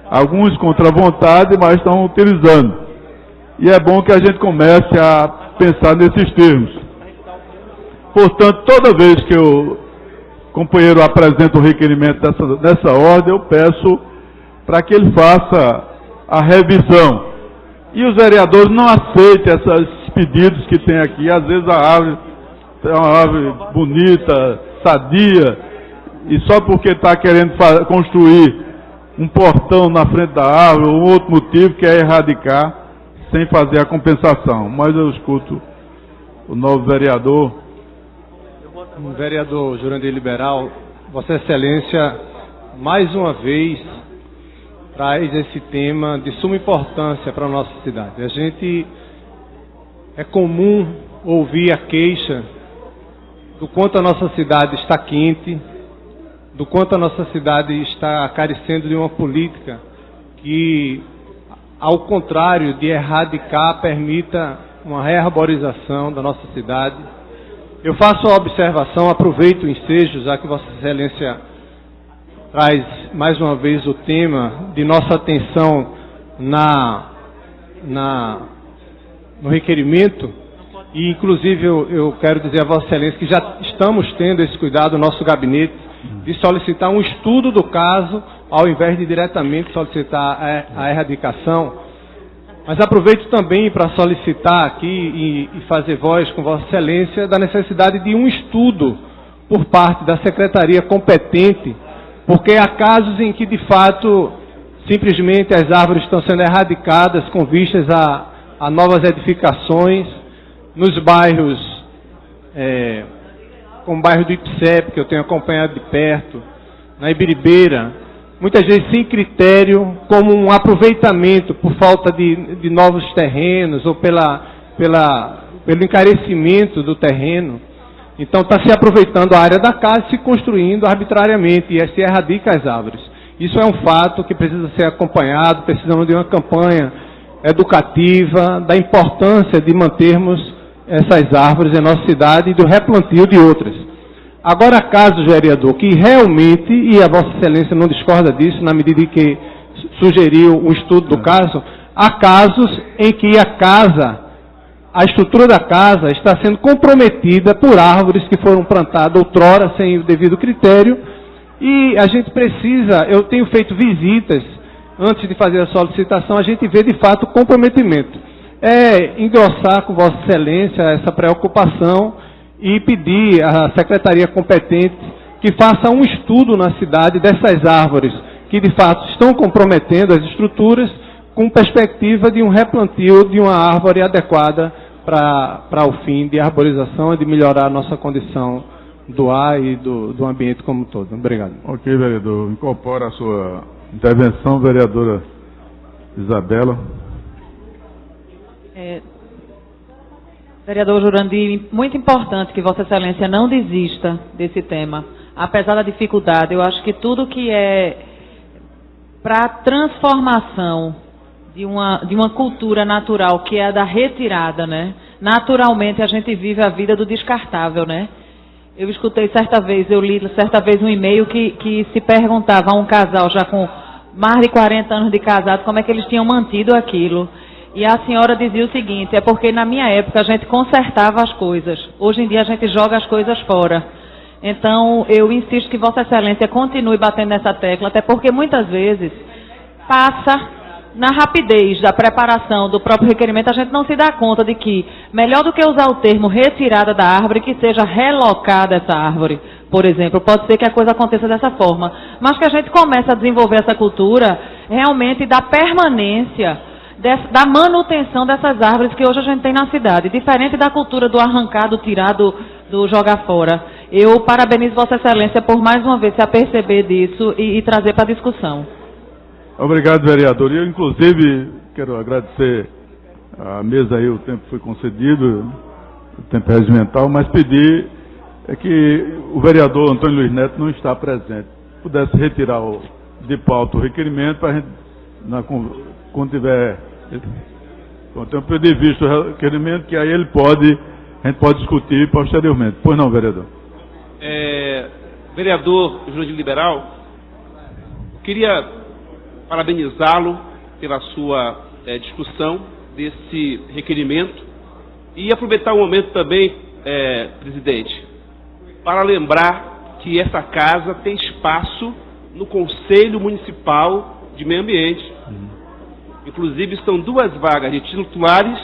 Alguns contra a vontade, mas estão utilizando. E é bom que a gente comece a pensar nesses termos. Portanto, toda vez que o companheiro apresenta o requerimento dessa ordem, eu peço para que ele faça a revisão. E os vereadores não aceitem esses pedidos que tem aqui. Às vezes a árvore é uma árvore bonita, sadia, e só porque está querendo construir um portão na frente da árvore, ou outro motivo, quer erradicar, sem fazer a compensação. Mas eu escuto o novo vereador. Vereador Jurandir Liberal, Vossa Excelência, mais uma vez, traz esse tema de suma importância para a nossa cidade. É comum ouvir a queixa do quanto a nossa cidade está quente, do quanto a nossa cidade está carecendo de uma política que, ao contrário de erradicar, permita uma rearborização da nossa cidade. Eu faço a observação, aproveito o ensejo, já que Vossa Excelência traz mais uma vez o tema de nossa atenção no requerimento, e inclusive eu quero dizer a Vossa Excelência que já estamos tendo esse cuidado no nosso gabinete de solicitar um estudo do caso, ao invés de diretamente solicitar a erradicação. Mas aproveito também para solicitar aqui e fazer voz com Vossa Excelência da necessidade de um estudo por parte da Secretaria competente, porque há casos em que, de fato, simplesmente as árvores estão sendo erradicadas com vistas a novas edificações nos bairros, como o bairro do Ipsep, que eu tenho acompanhado de perto, na Ibiribeira, muitas vezes sem critério, como um aproveitamento por falta de novos terrenos ou pelo encarecimento do terreno. Então está se aproveitando a área da casa e se construindo arbitrariamente, e se erradica as árvores. Isso é um fato que precisa ser acompanhado, precisamos de uma campanha educativa, da importância de mantermos essas árvores em nossa cidade e do replantio de outras. Agora, caso, vereador, que realmente, e a Vossa Excelência não discorda disso, na medida em que sugeriu o estudo do caso, há casos em que a estrutura da casa está sendo comprometida por árvores que foram plantadas outrora sem o devido critério, e a gente precisa, eu tenho feito visitas, antes de fazer a solicitação, a gente vê de fato o comprometimento. Engrossar com Vossa Excelência essa preocupação e pedir à Secretaria competente que faça um estudo na cidade dessas árvores que de fato estão comprometendo as estruturas, com perspectiva de um replantio de uma árvore adequada para o fim de arborização e de melhorar a nossa condição do ar e do ambiente como um todo. Obrigado. Ok, vereador. Incorpora a sua intervenção, vereadora Isabela. Vereador Jurandir, muito importante que Vossa Excelência não desista desse tema. Apesar da dificuldade, eu acho que tudo que é para a transformação de uma cultura natural, que é a da retirada, né? Naturalmente a gente vive a vida do descartável, né? Eu escutei eu li certa vez um e-mail que se perguntava a um casal já com mais de 40 anos de casado como é que eles tinham mantido aquilo. E a senhora dizia o seguinte, é porque na minha época a gente consertava as coisas, hoje em dia a gente joga as coisas fora. Então eu insisto que Vossa Excelência continue batendo nessa tecla, até porque muitas vezes passa na rapidez da preparação do próprio requerimento, a gente não se dá conta de que, melhor do que usar o termo retirada da árvore, que seja relocada essa árvore, por exemplo. Pode ser que a coisa aconteça dessa forma, mas que a gente comece a desenvolver essa cultura realmente da permanência, da manutenção dessas árvores que hoje a gente tem na cidade, diferente da cultura do arrancado, tirado, do jogar fora. Eu parabenizo Vossa Excelência por mais uma vez se aperceber disso e trazer para a discussão. Obrigado, vereador. Eu, inclusive, quero agradecer à mesa aí, o tempo foi concedido, o tempo regimental, mas pedir que o vereador Antônio Luiz Neto não está presente. Pudesse retirar de pauta o requerimento para a gente, quando tiver tempo de vista o requerimento, que aí a gente pode discutir posteriormente. Pois não, vereador? Vereador Jurandir Liberal, queria parabenizá-lo pela sua discussão desse requerimento e aproveitar o momento também, presidente, para lembrar que essa casa tem espaço no Conselho Municipal de Meio Ambiente. Inclusive, são 2 vagas de titulares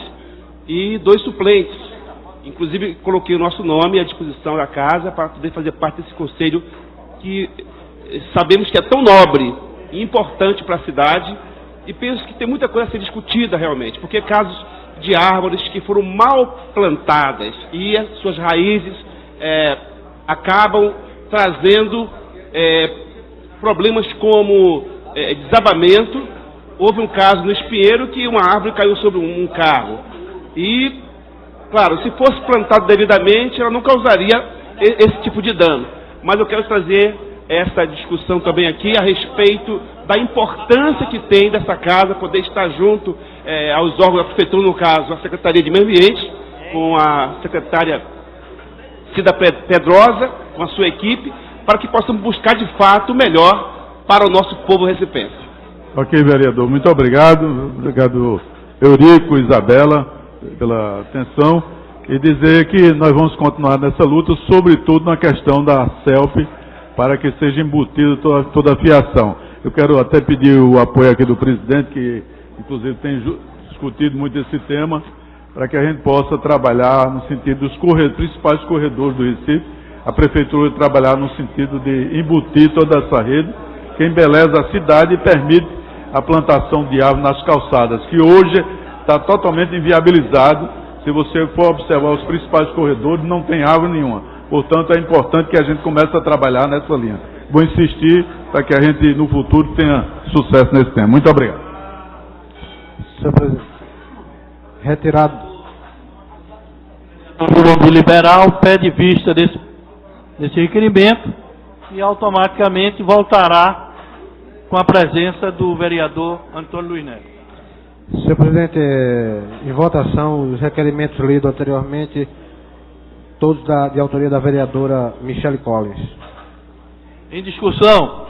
e 2 suplentes. Inclusive, coloquei o nosso nome à disposição da casa para poder fazer parte desse conselho que sabemos que é tão nobre e importante para a cidade, e penso que tem muita coisa a ser discutida realmente, porque casos de árvores que foram mal plantadas e as suas raízes acabam trazendo problemas como desabamento. Houve um caso no Espinheiro que uma árvore caiu sobre um carro e, claro, se fosse plantado devidamente, ela não causaria esse tipo de dano. Mas eu quero trazer essa discussão também aqui a respeito da importância que tem dessa casa poder estar junto aos órgãos da prefeitura, no caso a Secretaria de Meio Ambiente, com a secretária Cida Pedrosa, com a sua equipe, para que possamos buscar de fato o melhor para o nosso povo recipense. Ok, vereador, muito obrigado. Obrigado, Eurico, Isabela, pela atenção, e dizer que nós vamos continuar nessa luta, sobretudo na questão da CELP, para que seja embutido toda a fiação. Eu quero até pedir o apoio aqui do presidente, que inclusive tem discutido muito esse tema, para que a gente possa trabalhar no sentido dos principais corredores do Recife, a prefeitura trabalhar no sentido de embutir toda essa rede, que embeleza a cidade e permite a plantação de árvores nas calçadas, que hoje está totalmente inviabilizado. Se você for observar os principais corredores, não tem árvore nenhuma. Portanto, é importante que a gente comece a trabalhar nessa linha. Vou insistir para que a gente, no futuro, tenha sucesso nesse tema. Muito obrigado. Senhor presidente, retirado. O liberal pede vista desse requerimento e automaticamente voltará com a presença do vereador Antônio Luiz Neto. Senhor presidente, em votação, os requerimentos lidos anteriormente, todos de autoria da vereadora Michele Collins. Em discussão.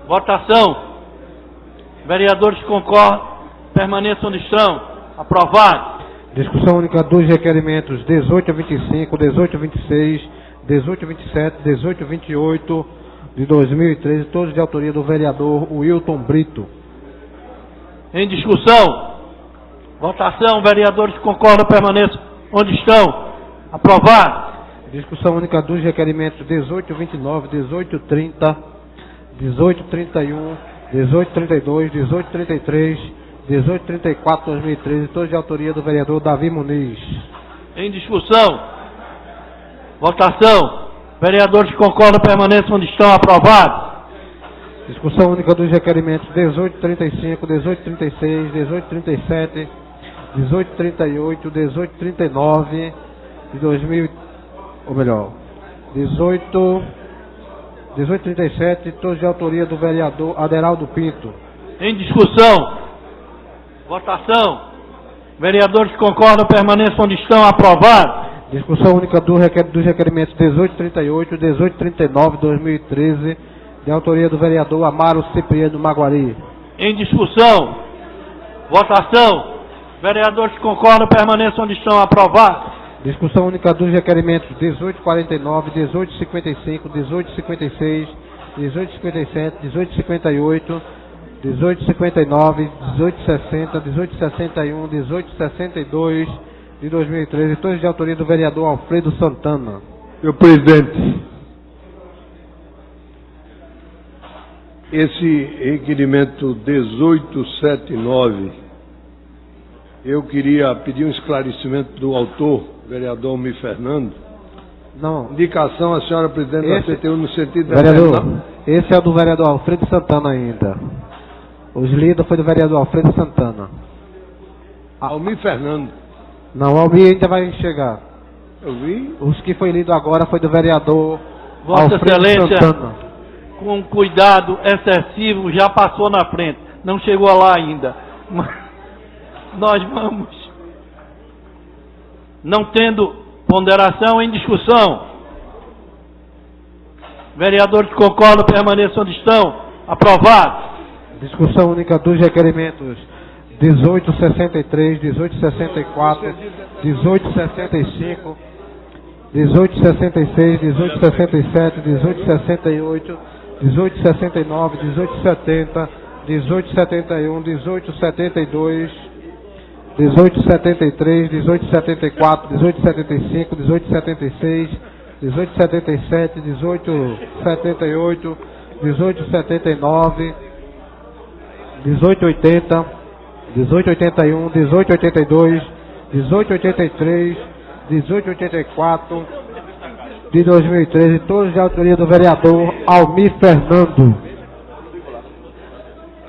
Votação. Vereadores que concordam, permaneçam onde estão. Aprovado. Discussão única dos requerimentos 18 a 25, 18 a 26, 18 a 27, 18 a 28 de 2013, todos de autoria do vereador Wilton Brito. Em discussão. Votação. Vereadores que concordam, permaneçam onde estão. Aprovado. Discussão única dos requerimentos 18 a 29, 18 a 30, 18 a 31, 18 a 32, 18 a 33, 18 a 34 de 2013, todos de autoria do vereador Davi Muniz. Em discussão. Votação. Vereadores que concordam, permaneçam onde estão. Aprovado. Discussão única dos requerimentos 18 a 35, 18 a 36, 18 a 37, 18 a 38, 18 a 39 de 2000, ou melhor, 18 a 37, todos de autoria do vereador Aderaldo Pinto. Em discussão. Votação. Vereadores que concordam, permaneçam onde estão. Aprovado. Discussão única dos requerimentos 18 a 38, 18 a 39 de 2013, de autoria do vereador Amaro Cipriano Maguari. Em discussão. Votação. Vereadores que concordam, permaneçam onde estão. Aprovado. Discussão única dos requerimentos 1849, 1855, 1856, 1857, 1858, 1859, 1860, 1861, 1862 de 2013, todos de autoria do vereador Alfredo Santana. Senhor presidente, esse requerimento 1879, eu queria pedir um esclarecimento do autor, vereador Almir Fernando. Não. Indicação à senhora presidente da CTU no sentido... Vereador, esse é do vereador Alfredo Santana ainda. Os lidos foi do vereador Alfredo Santana. Almir Fernando. Não, Almir ainda vai chegar. Eu vi. Os que foi lido agora foi do vereador Vossa Alfredo Excelência, Santana. com cuidado excessivo, já passou na frente. Não chegou lá ainda. Mas nós vamos, não tendo ponderação em discussão. Vereadores que concordam permaneçam onde estão. Aprovado. Discussão única dos requerimentos 1863, 1864, 1865, 1866, 1867, 1868, 1869, 1870, 1871, 1872, 1873, 1874, 1875, 1876, 1877, 1878, 1879, 1880, 1881, 1882, 1883, 1884 de 2013, todos de autoria do vereador Almir Fernando.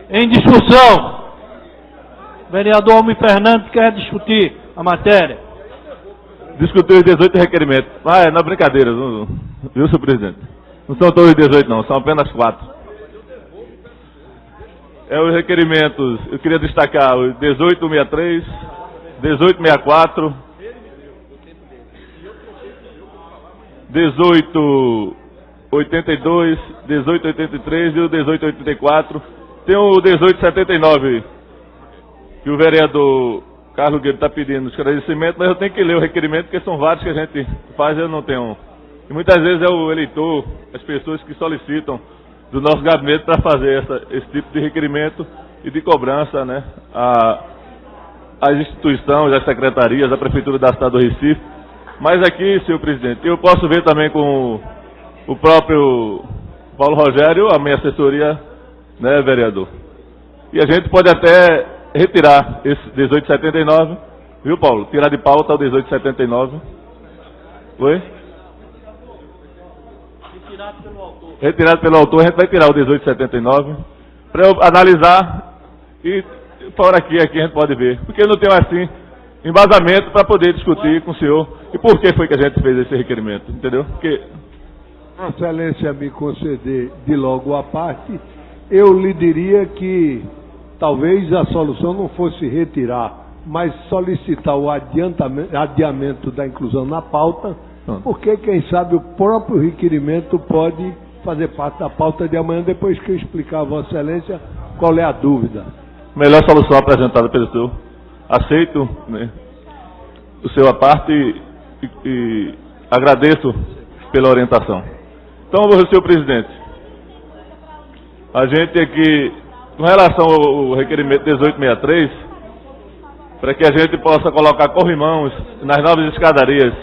Em discussão, vereador Almir Fernando quer discutir a matéria. Discutir os 18 requerimentos. Ah, é na brincadeira, viu, senhor presidente? Não são todos os 18 não, são apenas 4. Os requerimentos, eu queria destacar os 1863, 1864, 1882, 1883 e o 1884. Tem o 1879, que o vereador Carlos Guedes está pedindo esclarecimento, mas eu tenho que ler o requerimento, porque são vários que a gente faz e eu não tenho. E muitas vezes é o eleitor, as pessoas que solicitam do nosso gabinete para fazer esse tipo de requerimento e de cobrança, né, às instituições, às secretarias, à Prefeitura da cidade do Recife. Mas aqui, senhor presidente, eu posso ver também com o próprio Paulo Rogério, a minha assessoria, né, vereador. E a gente pode até retirar esse 1879, viu, Paulo? Tirar de pauta o 1879. Oi? Retirado pelo autor, a gente vai tirar o 1879 para eu analisar e fora aqui a gente pode ver. Porque não tem assim embasamento para poder discutir com o senhor e por que foi que a gente fez esse requerimento, entendeu? Porque Vossa Excelência me conceder de logo à parte, eu lhe diria que talvez a solução não fosse retirar, mas solicitar o adiamento da inclusão na pauta, porque quem sabe o próprio requerimento pode fazer parte da pauta de amanhã, depois que eu explicar a Vossa Excelência qual é a dúvida. Melhor solução apresentada pelo senhor. Aceito, né, o seu à parte e agradeço pela orientação. Então, senhor presidente, a gente aqui, com relação ao requerimento 1863, para que a gente possa colocar corrimãos nas novas escadarias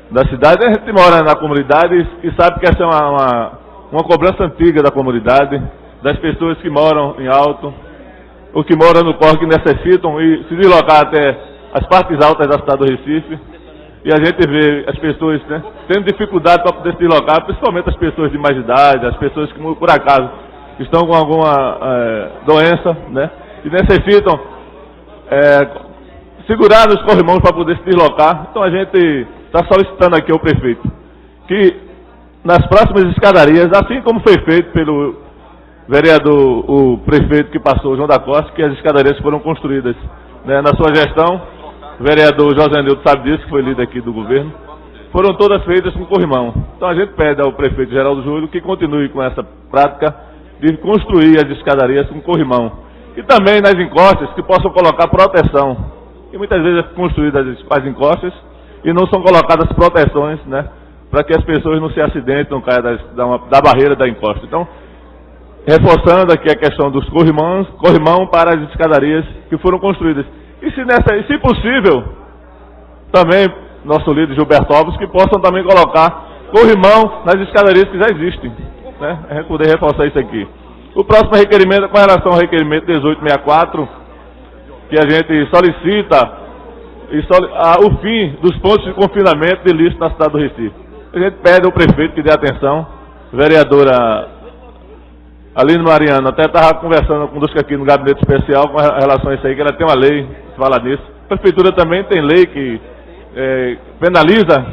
da cidade, a gente mora na comunidade e sabe que essa é uma cobrança antiga da comunidade, das pessoas que moram em alto, ou que moram no córrego, que necessitam e se deslocar até as partes altas da cidade do Recife. E a gente vê as pessoas, né, tendo dificuldade para poder se deslocar, principalmente as pessoas de mais idade, as pessoas que por acaso estão com alguma doença, né, e necessitam segurar os corrimãos para poder se deslocar. Então a gente está solicitando aqui ao prefeito que nas próximas escadarias, assim como foi feito pelo vereador, o prefeito que passou, João da Costa, que as escadarias foram construídas, né, na sua gestão, o vereador José Nildo sabe disso, que foi líder aqui do governo, foram todas feitas com corrimão. Então a gente pede ao prefeito Geraldo Júlio que continue com essa prática de construir as escadarias com corrimão. E também nas encostas que possam colocar proteção. E muitas vezes é construídas as encostas e não são colocadas proteções, né, para que as pessoas não se acidentem, não caiam da barreira da encosta. Então, reforçando aqui a questão dos corrimão para as escadarias que foram construídas. E se possível, também nosso líder Gilberto Alves, que possam também colocar corrimão nas escadarias que já existem, né? A gente poder reforçar isso aqui. O próximo requerimento é com relação ao requerimento 1864, que a gente solicita o fim dos pontos de confinamento de lixo na cidade do Recife. A gente pede ao prefeito que dê atenção. A vereadora Aline Mariano até estava conversando conosco aqui no gabinete especial com relação a isso aí, que ela tem uma lei que fala nisso. A prefeitura também tem lei que penaliza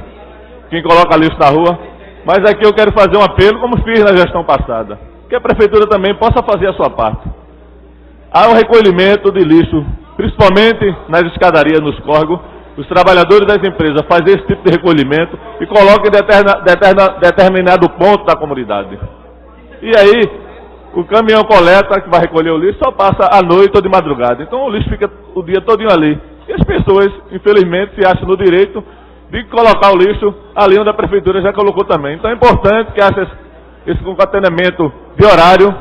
quem coloca lixo na rua. Mas aqui eu quero fazer um apelo, como fiz na gestão passada, que a prefeitura também possa fazer a sua parte. Há um recolhimento de lixo, principalmente nas escadarias, nos córregos. Os trabalhadores das empresas fazem esse tipo de recolhimento e colocam em determinado ponto da comunidade. E aí, o caminhão coleta, que vai recolher o lixo, só passa à noite ou de madrugada. Então o lixo fica o dia todinho ali. E as pessoas, infelizmente, se acham no direito de colocar o lixo ali onde a prefeitura já colocou também. Então é importante que haja esse concatenamento de horário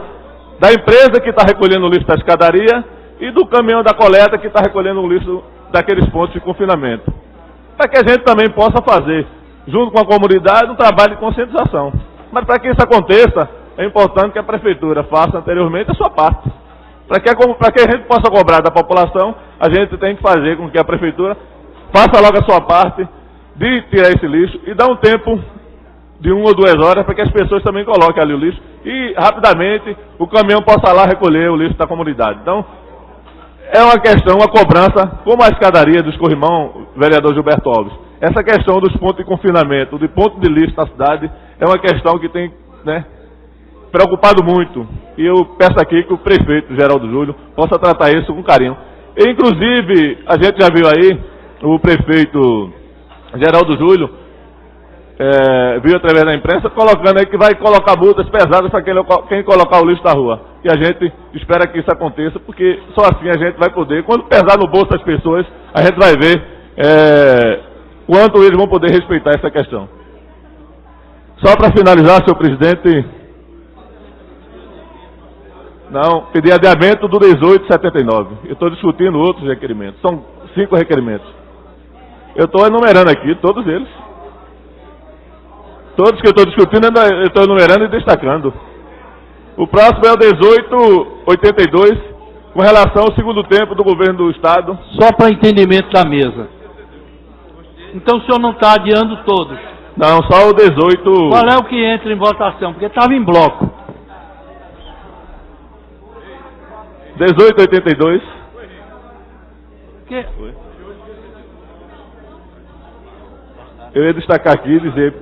da empresa que está recolhendo o lixo da escadaria e do caminhão da coleta que está recolhendo o lixo daqueles pontos de confinamento. Para que a gente também possa fazer, junto com a comunidade, um trabalho de conscientização. Mas para que isso aconteça, é importante que a prefeitura faça anteriormente a sua parte. Para que a gente possa cobrar da população, a gente tem que fazer com que a prefeitura faça logo a sua parte de tirar esse lixo e dar um tempo de 1 ou 2 horas para que as pessoas também coloquem ali o lixo e rapidamente o caminhão possa lá recolher o lixo da comunidade. Então, é uma questão, uma cobrança, como a escadaria dos corrimão, vereador Gilberto Alves. Essa questão dos pontos de confinamento, de ponto de lixo na cidade, é uma questão que tem, né, preocupado muito. E eu peço aqui que o prefeito Geraldo Júlio possa tratar isso com carinho. E, inclusive, a gente já viu aí, o prefeito Geraldo Júlio viu através da imprensa, colocando aí que vai colocar multas pesadas para quem colocar o lixo na rua. E a gente espera que isso aconteça, porque só assim a gente vai poder, quando pesar no bolso das pessoas, a gente vai ver quanto eles vão poder respeitar essa questão. Só para finalizar, senhor presidente, não, pedi adiamento do 1879. Eu estou discutindo outros requerimentos, são 5 requerimentos. Eu estou enumerando aqui todos eles. Todos que eu estou discutindo, eu estou enumerando e destacando. O próximo é o 1882, com relação ao segundo tempo do governo do Estado. Só para entendimento da mesa. Então o senhor não está adiando todos? Não, só o 18... Qual é o que entra em votação? Porque estava em bloco. 1882. Que... Eu ia destacar aqui e dizer,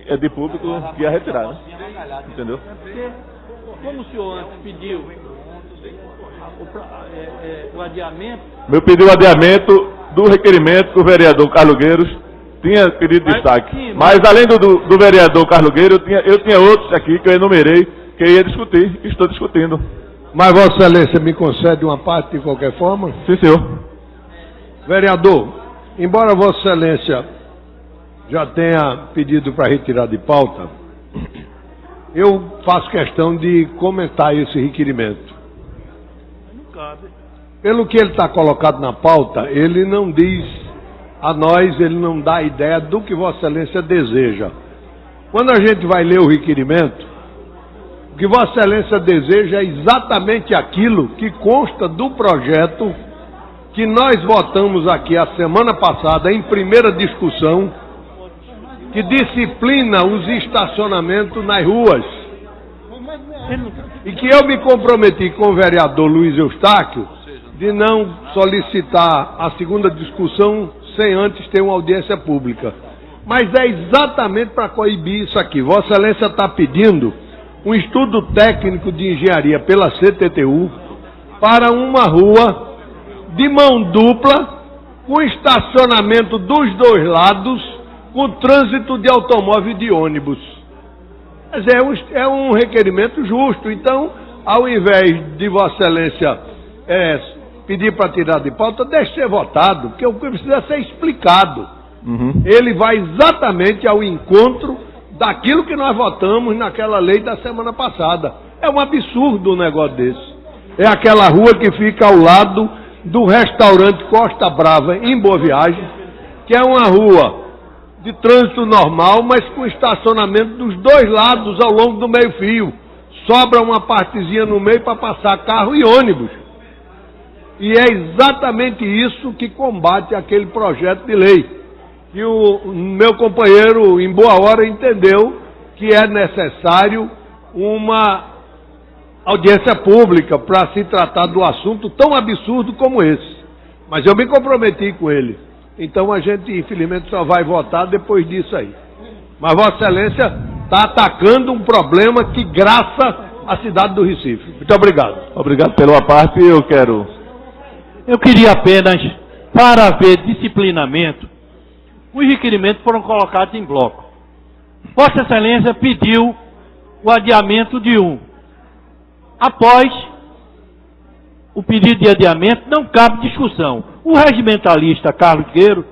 é de público que ia retirar, né? Entendeu? Como o senhor antes pediu o adiamento... Eu pedi o adiamento do requerimento que o vereador Carlos Gueiros tinha pedido destaque. Sim, mas além do vereador Carlos Gueiros, eu tinha outros aqui que eu enumerei, que eu ia discutir, e estou discutindo. Mas Vossa Excelência me concede uma parte de qualquer forma? Sim, senhor. Vereador, embora Vossa Excelência já tenha pedido para retirar de pauta, eu faço questão de comentar esse requerimento. Pelo que ele está colocado na pauta, ele não diz a nós, ele não dá a ideia do que Vossa Excelência deseja. Quando a gente vai ler o requerimento, o que Vossa Excelência deseja é exatamente aquilo que consta do projeto que nós votamos aqui a semana passada em primeira discussão, que disciplina os estacionamentos nas ruas. E que eu me comprometi com o vereador Luiz Eustáquio de não solicitar a segunda discussão sem antes ter uma audiência pública. Mas é exatamente para coibir isso aqui. Vossa Excelência está pedindo um estudo técnico de engenharia pela CTTU para uma rua de mão dupla, com estacionamento dos 2 lados, com trânsito de automóvel e de ônibus. Mas é um requerimento justo. Então, ao invés de Vossa Excelência pedir para tirar de pauta, deixe ser votado, porque o que precisa ser explicado. Ele vai exatamente ao encontro daquilo que nós votamos naquela lei da semana passada. É um absurdo um negócio desse. É aquela rua que fica ao lado do restaurante Costa Brava, em Boa Viagem, que é uma rua de trânsito normal, mas com estacionamento dos dois lados ao longo do meio-fio. Sobra uma partezinha no meio para passar carro e ônibus. E é exatamente isso que combate aquele projeto de lei. E o meu companheiro, em boa hora, entendeu que é necessário uma audiência pública para se tratar do assunto tão absurdo como esse. Mas eu me comprometi com ele. Então a gente, infelizmente, só vai votar depois disso aí. Mas Vossa Excelência está atacando um problema que graça a cidade do Recife. Muito obrigado. Obrigado pela parte. Eu queria apenas, para haver disciplinamento, os requerimentos foram colocados em bloco. Vossa Excelência pediu o adiamento de um. Após o pedido de adiamento, não cabe discussão. O regimentalista Carlos Guerreiro,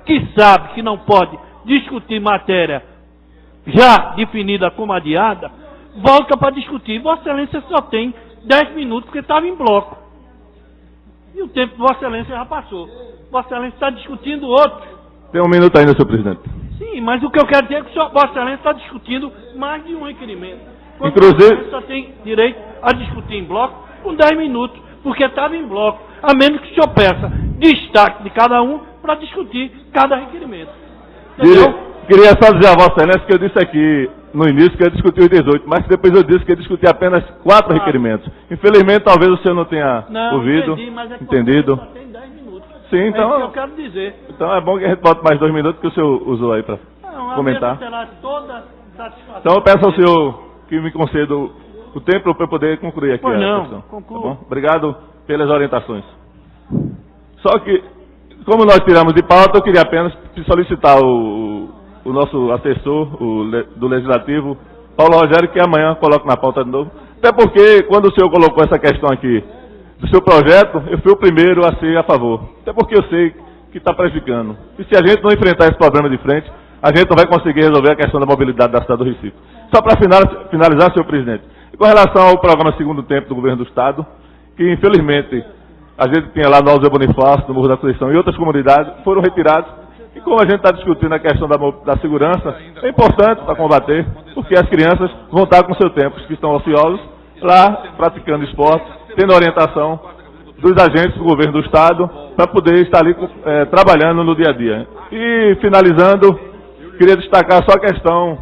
que sabe que não pode discutir matéria já definida como adiada, volta para discutir. Vossa Excelência só tem 10 minutos porque estava em bloco. E o tempo de Vossa Excelência já passou. Vossa Excelência está discutindo outro. Tem um minuto ainda, senhor presidente. Sim, mas o que eu quero dizer é que Vossa Excelência está discutindo mais de um requerimento. Quando Inclusive, Vossa Excelência só tem direito a discutir em bloco com 10 minutos, porque estava em bloco. A menos que o senhor peça destaque de cada um para discutir cada requerimento. Entendeu? Queria só dizer a Vossa Excelência que eu disse aqui no início que eu discuti os 18, mas depois eu disse que eu discuti apenas 4 requerimentos. Infelizmente, talvez o senhor não tenha ouvido, entendido. Só tem 10 minutos. Sim, então. É isso que eu quero dizer. Então é bom que a gente bote mais 2 minutos que o senhor usou aí para comentar. Será toda satisfação. Então eu peço ao senhor que me conceda o tempo para eu poder concluir aqui Pois a não, questão. conclua. Tá bom? Obrigado pelas orientações. Só que, como nós tiramos de pauta, eu queria apenas solicitar o nosso assessor do Legislativo, Paulo Rogério, que amanhã coloque na pauta de novo. Até porque, quando o senhor colocou essa questão aqui do seu projeto, eu fui o primeiro a ser a favor. Até porque eu sei que está prejudicando. E se a gente não enfrentar esse problema de frente, a gente não vai conseguir resolver a questão da mobilidade da cidade do Recife. Só para finalizar, senhor presidente, com relação ao programa Segundo Tempo do Governo do Estado, que infelizmente a gente tinha lá no Alto Zé Bonifácio, no Morro da Conceição e outras comunidades, foram retirados. E como a gente está discutindo a questão da segurança, é importante para combater, porque as crianças vão estar com seu tempo, que estão ociosos, lá praticando esporte, tendo orientação dos agentes do governo do Estado, para poder estar ali trabalhando no dia a dia. E finalizando, queria destacar só a questão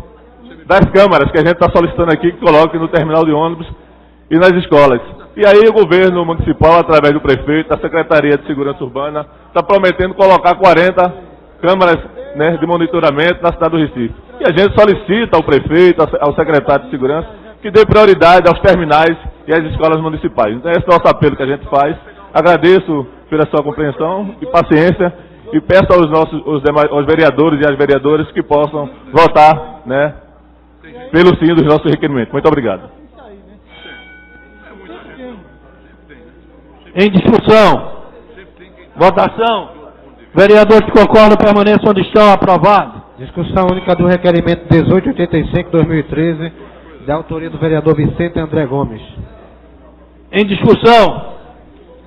das câmaras que a gente está solicitando aqui, que coloquem no terminal de ônibus e nas escolas. E aí o governo municipal, através do prefeito, da Secretaria de Segurança Urbana, está prometendo colocar 40 câmaras, né, de monitoramento na cidade do Recife. E a gente solicita ao prefeito, ao secretário de Segurança, que dê prioridade aos terminais e às escolas municipais. Então esse é o nosso apelo que a gente faz. Agradeço pela sua compreensão e paciência e peço aos vereadores e às vereadoras que possam votar, né, pelo sim dos nossos requerimentos. Muito obrigado. Em discussão. Votação. Vereadores que concordam permaneçam onde estão. Aprovado. Discussão única do requerimento 1885/2013, da autoria do vereador Vicente André Gomes. Em discussão.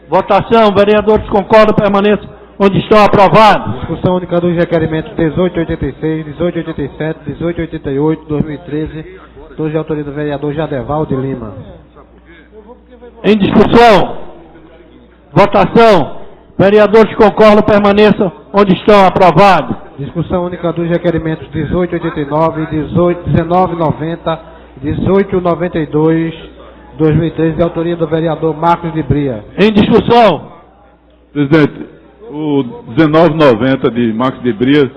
Votação. Vereadores que concordam permaneçam onde estão. Aprovado. Discussão única dos requerimentos 1886, 1887, 1888, 2013, todos de autoria do vereador Jadeval de Lima. Em discussão. Votação. Vereadores que concordam permaneçam onde estão. Aprovado. Discussão única dos requerimentos 1889, 1990, 1892, 2013, de autoria do vereador Marcos de Bria. Em discussão. Presidente, o 1990 de Marcos de Bria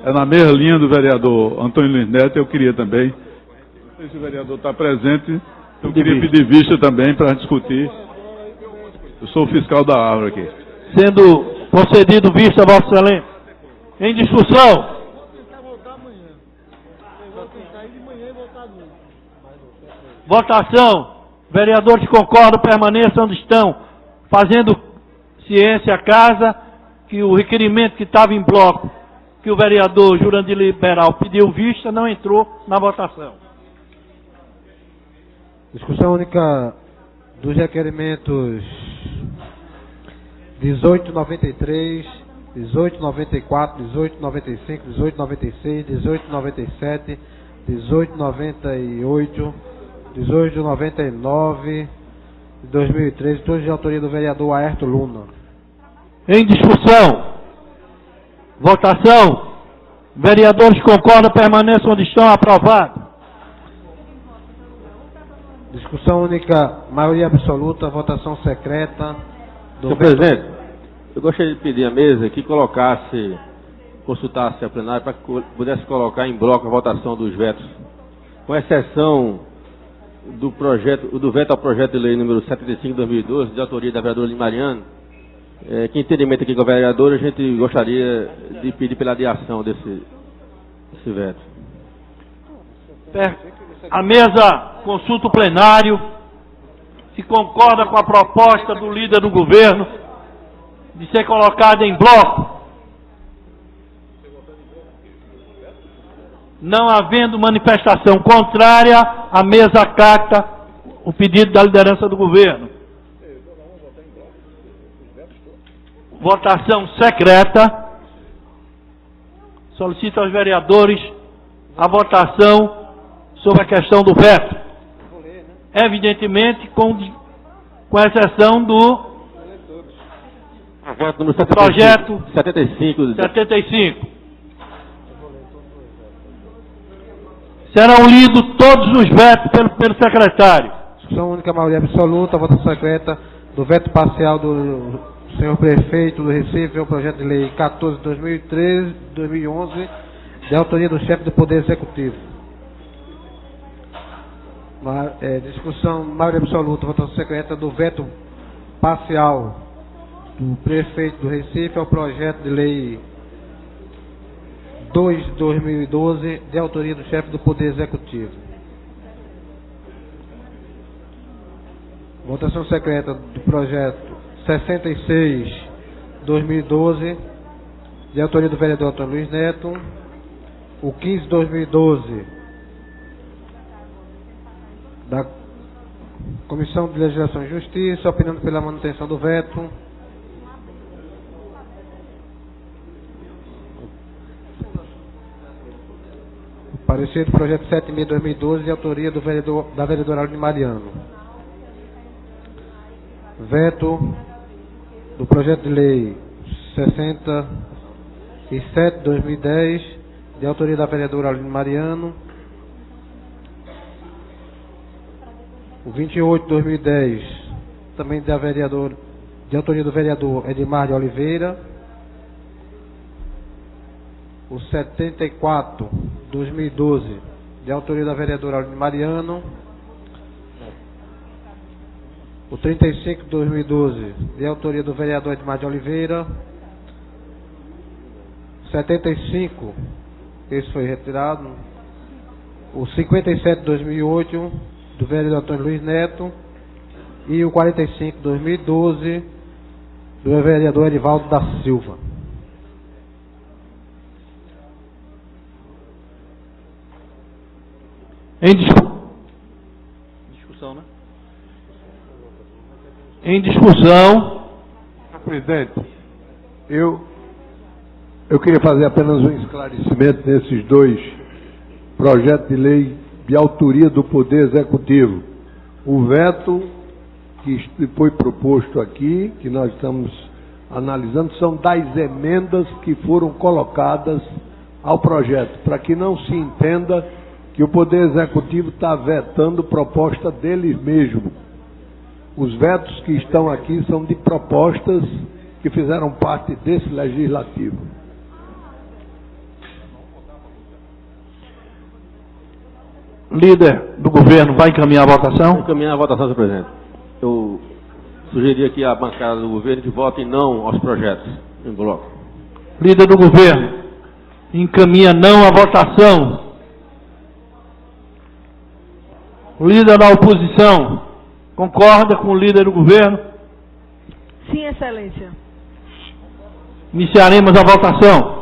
é na mesma linha do vereador Antônio Luiz Neto. Eu queria também, não sei se o vereador está presente, eu queria pedir vista também para discutir. Eu sou o fiscal da árvore aqui. Sendo concedido vista, Vossa Excelência. Em discussão. Votação. Vereadores que concordam permaneçam onde estão, fazendo ciência à casa que o requerimento que estava em bloco que o vereador Jurandir Liberal pediu vista não entrou na votação. Discussão única dos requerimentos 1893, 1894, 1895, 1896, 1897, 1898, 1899 e 2013, todos de autoria do vereador Aerto Luna. Em discussão. Votação. Vereadores concordam, permaneçam onde estão. Aprovado. Discussão única, maioria absoluta, votação secreta. Senhor presidente, eu gostaria de pedir à mesa que consultasse a plenária para que pudesse colocar em bloco a votação dos vetos, com exceção do veto ao projeto de lei número 75 de 2012, de autoria da vereadora Mariano, que entendimento aqui com a vereadora, a gente gostaria de pedir pela adiação desse veto. A mesa consulta o plenário, se concorda com a proposta do líder do governo de ser colocada em bloco. Não havendo manifestação contrária, a mesa acata o pedido da liderança do governo. Votação secreta. Solicito aos vereadores a votação sobre a questão do veto. Evidentemente, com exceção do projeto 75. Serão lidos todos os vetos pelo secretário. Discussão única, maioria absoluta, votação secreta do veto parcial do senhor prefeito do Recife ao projeto de lei 14/2013-2011, de autoria do chefe do Poder Executivo. Discussão, maioria absoluta, votação secreta do veto parcial do prefeito do Recife ao projeto de lei 2/2012, de autoria do chefe do Poder Executivo. Votação secreta do projeto 66/2012, de autoria do vereador Antônio Luiz Neto. O 15/2012, da Comissão de Legislação e Justiça, opinando pela manutenção do veto. O parecer do projeto 7/2012, de autoria da vereadora Aline Mariano. Veto do projeto de lei 67/2010, de autoria da vereadora Aline Mariano. O 28/2010, também de autoria do vereador Edmar de Oliveira. O 74/2012, de autoria da vereadora Aline Mariano. O 35/2012, de autoria do vereador Edmar de Oliveira. 75, esse foi retirado. O 57/2008, do vereador Antônio Luiz Neto. E o 45/2012, do vereador Edivaldo da Silva. Em discussão, né? Em discussão. Senhor presidente, eu queria fazer apenas um esclarecimento nesses dois projetos de lei de autoria do Poder Executivo. O veto que foi proposto aqui, que nós estamos analisando, são das emendas que foram colocadas ao projeto, para que não se entenda que o Poder Executivo está vetando proposta deles mesmo. Os vetos que estão aqui são de propostas que fizeram parte desse legislativo. Líder do governo vai encaminhar a votação? Vou encaminhar a votação, senhor presidente. Eu sugeriria que a bancada do governo vote não aos projetos em bloco. Líder do governo encaminha não a votação. O líder da oposição concorda com o líder do governo? Sim, excelência. Iniciaremos a votação.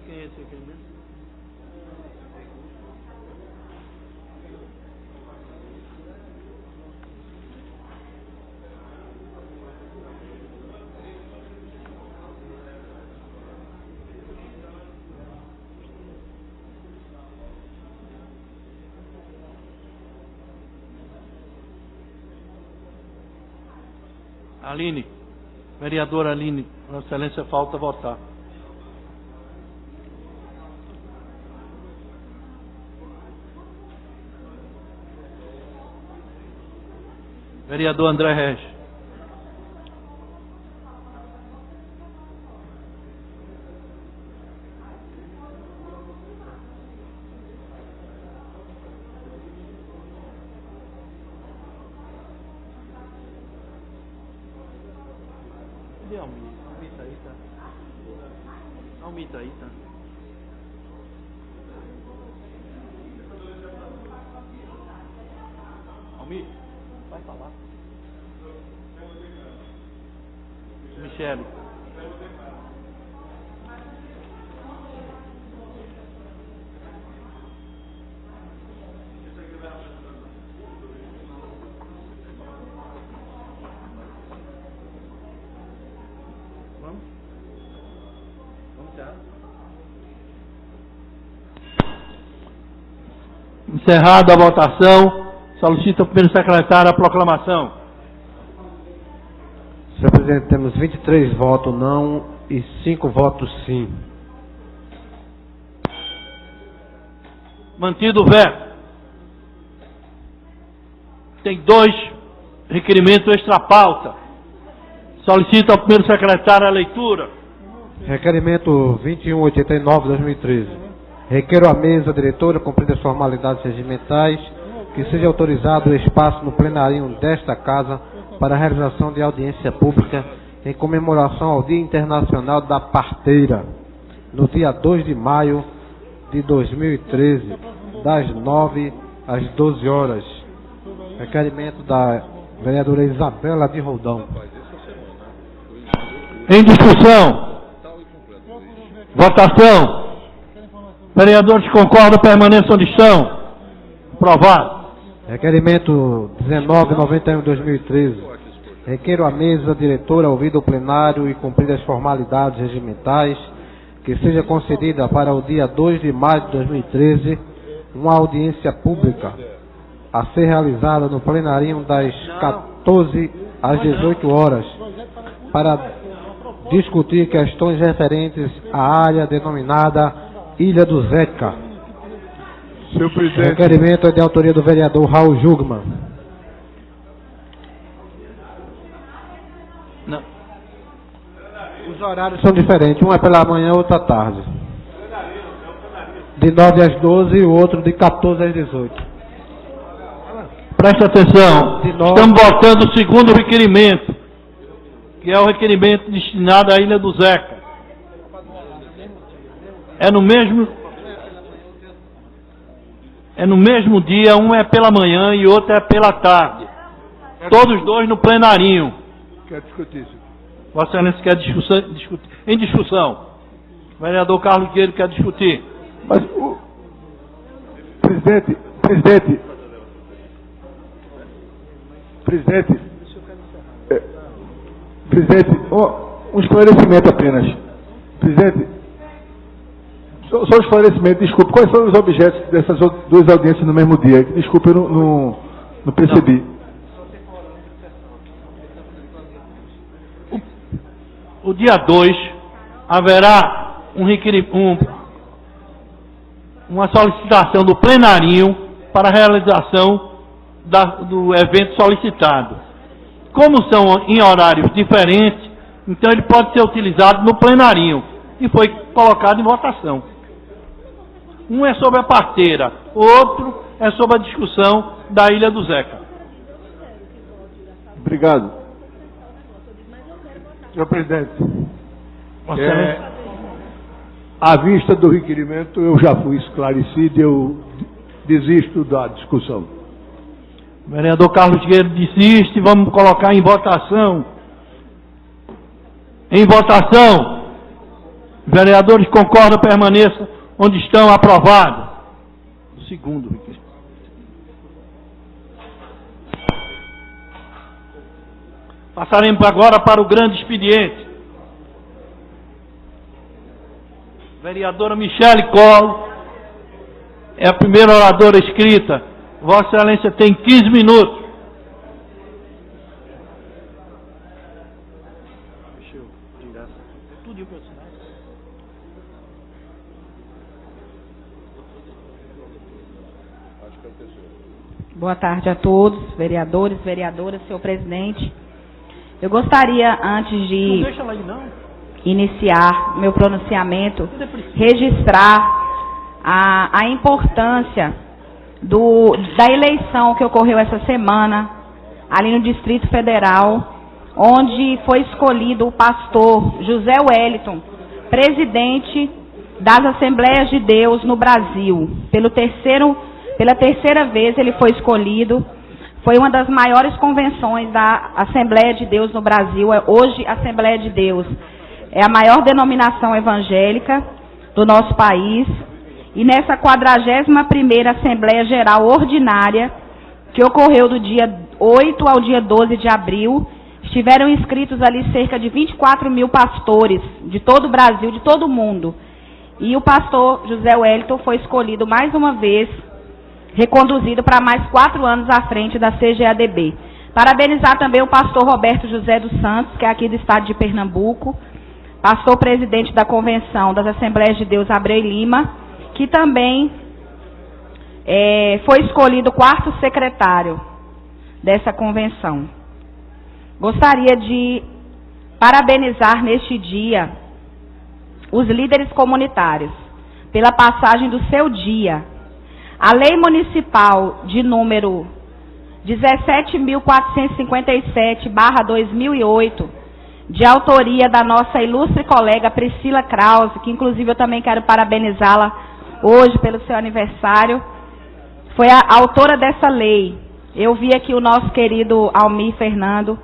quem é esse requerimento? Aline, vereadora Aline, Vossa Excelência, falta votar. Vereador André Regis. Cadê Almita aí, tá? Almita aí, tá? Almita, vai falar. Michele. Encerrada a votação, solicito ao primeiro secretário a proclamação. Senhor presidente, temos 23 votos não e 5 votos sim. Mantido o veto. Tem 2 requerimentos extra-pauta. Solicito ao primeiro secretário a leitura. Requerimento 2189/2013. Requeiro à mesa diretora, cumpridas as formalidades regimentais, que seja autorizado o espaço no plenário desta casa para a realização de audiência pública em comemoração ao Dia Internacional da Parteira, no dia 2 de maio de 2013, das 9 às 12 horas. Requerimento da vereadora Isabela de Roldão. Em discussão. Votação. Vereadores que concordam permaneçam onde estão. Aprovado. Requerimento 1991/2013. Requeiro à mesa diretora, ouvido o plenário e cumpridas as formalidades regimentais, que seja concedida para o dia 2 de maio de 2013 uma audiência pública a ser realizada no plenário das 14 às 18 horas para discutir questões referentes à área denominada Ilha do Zeca. Senhor presidente. O requerimento é de autoria do vereador Raul Jugman. Não. Os horários são diferentes, um é pela manhã, outro à tarde. De 9 às 12 e o outro de 14 às 18. Presta atenção. Estamos votando o segundo requerimento, que é o requerimento destinado à Ilha do Zeca. É no mesmo dia, um é pela manhã e outro é pela tarde. Todos 2 no plenarinho. Quer discutir isso? Vossa Excelência quer discutir. Em discussão. O vereador Carlos Guerreiro quer discutir. Mas o presidente, um esclarecimento apenas. Presidente, só um esclarecimento, desculpe, quais são os objetos dessas 2 audiências no mesmo dia? Desculpe, eu não percebi. O dia 2 haverá uma solicitação do plenarinho para a realização do evento solicitado. Como são em horários diferentes, então ele pode ser utilizado no plenarinho e foi colocado em votação. Um é sobre a parteira, outro é sobre a discussão da Ilha do Zeca. Obrigado. Senhor presidente, à vista do requerimento, eu já fui esclarecido e eu desisto da discussão. O vereador Carlos Guerreiro desiste, vamos colocar em votação. Em votação. Vereadores concordam, permaneçam onde estão, aprovado. Segundo, passaremos agora para o grande expediente. Vereadora Michele Colo é a primeira oradora escrita. Vossa Excelência tem 15 minutos. Boa tarde a todos, vereadores, vereadoras, senhor presidente. Eu gostaria, antes de iniciar meu pronunciamento, registrar a importância da eleição que ocorreu essa semana, ali no Distrito Federal, onde foi escolhido o pastor José Wellington, presidente das Assembleias de Deus no Brasil. Pela terceira vez ele foi escolhido. Foi uma das maiores convenções da Assembleia de Deus no Brasil. Hoje, a Assembleia de Deus é a maior denominação evangélica do nosso país. E nessa 41ª Assembleia Geral Ordinária, que ocorreu do dia 8 ao dia 12 de abril, estiveram inscritos ali cerca de 24 mil pastores de todo o Brasil, de todo o mundo. E o pastor José Wellington foi escolhido mais uma vez, reconduzido para mais 4 anos à frente da CGADB. Parabenizar também o pastor Roberto José dos Santos, que é aqui do estado de Pernambuco, pastor presidente da Convenção das Assembleias de Deus Abreu Lima, que também foi escolhido 4º secretário dessa convenção. Gostaria de parabenizar neste dia os líderes comunitários pela passagem do seu dia. A Lei Municipal de número 17.457/2008, de autoria da nossa ilustre colega Priscila Krause, que inclusive eu também quero parabenizá-la hoje pelo seu aniversário, foi a autora dessa lei. Eu vi aqui o nosso querido Almir Fernando,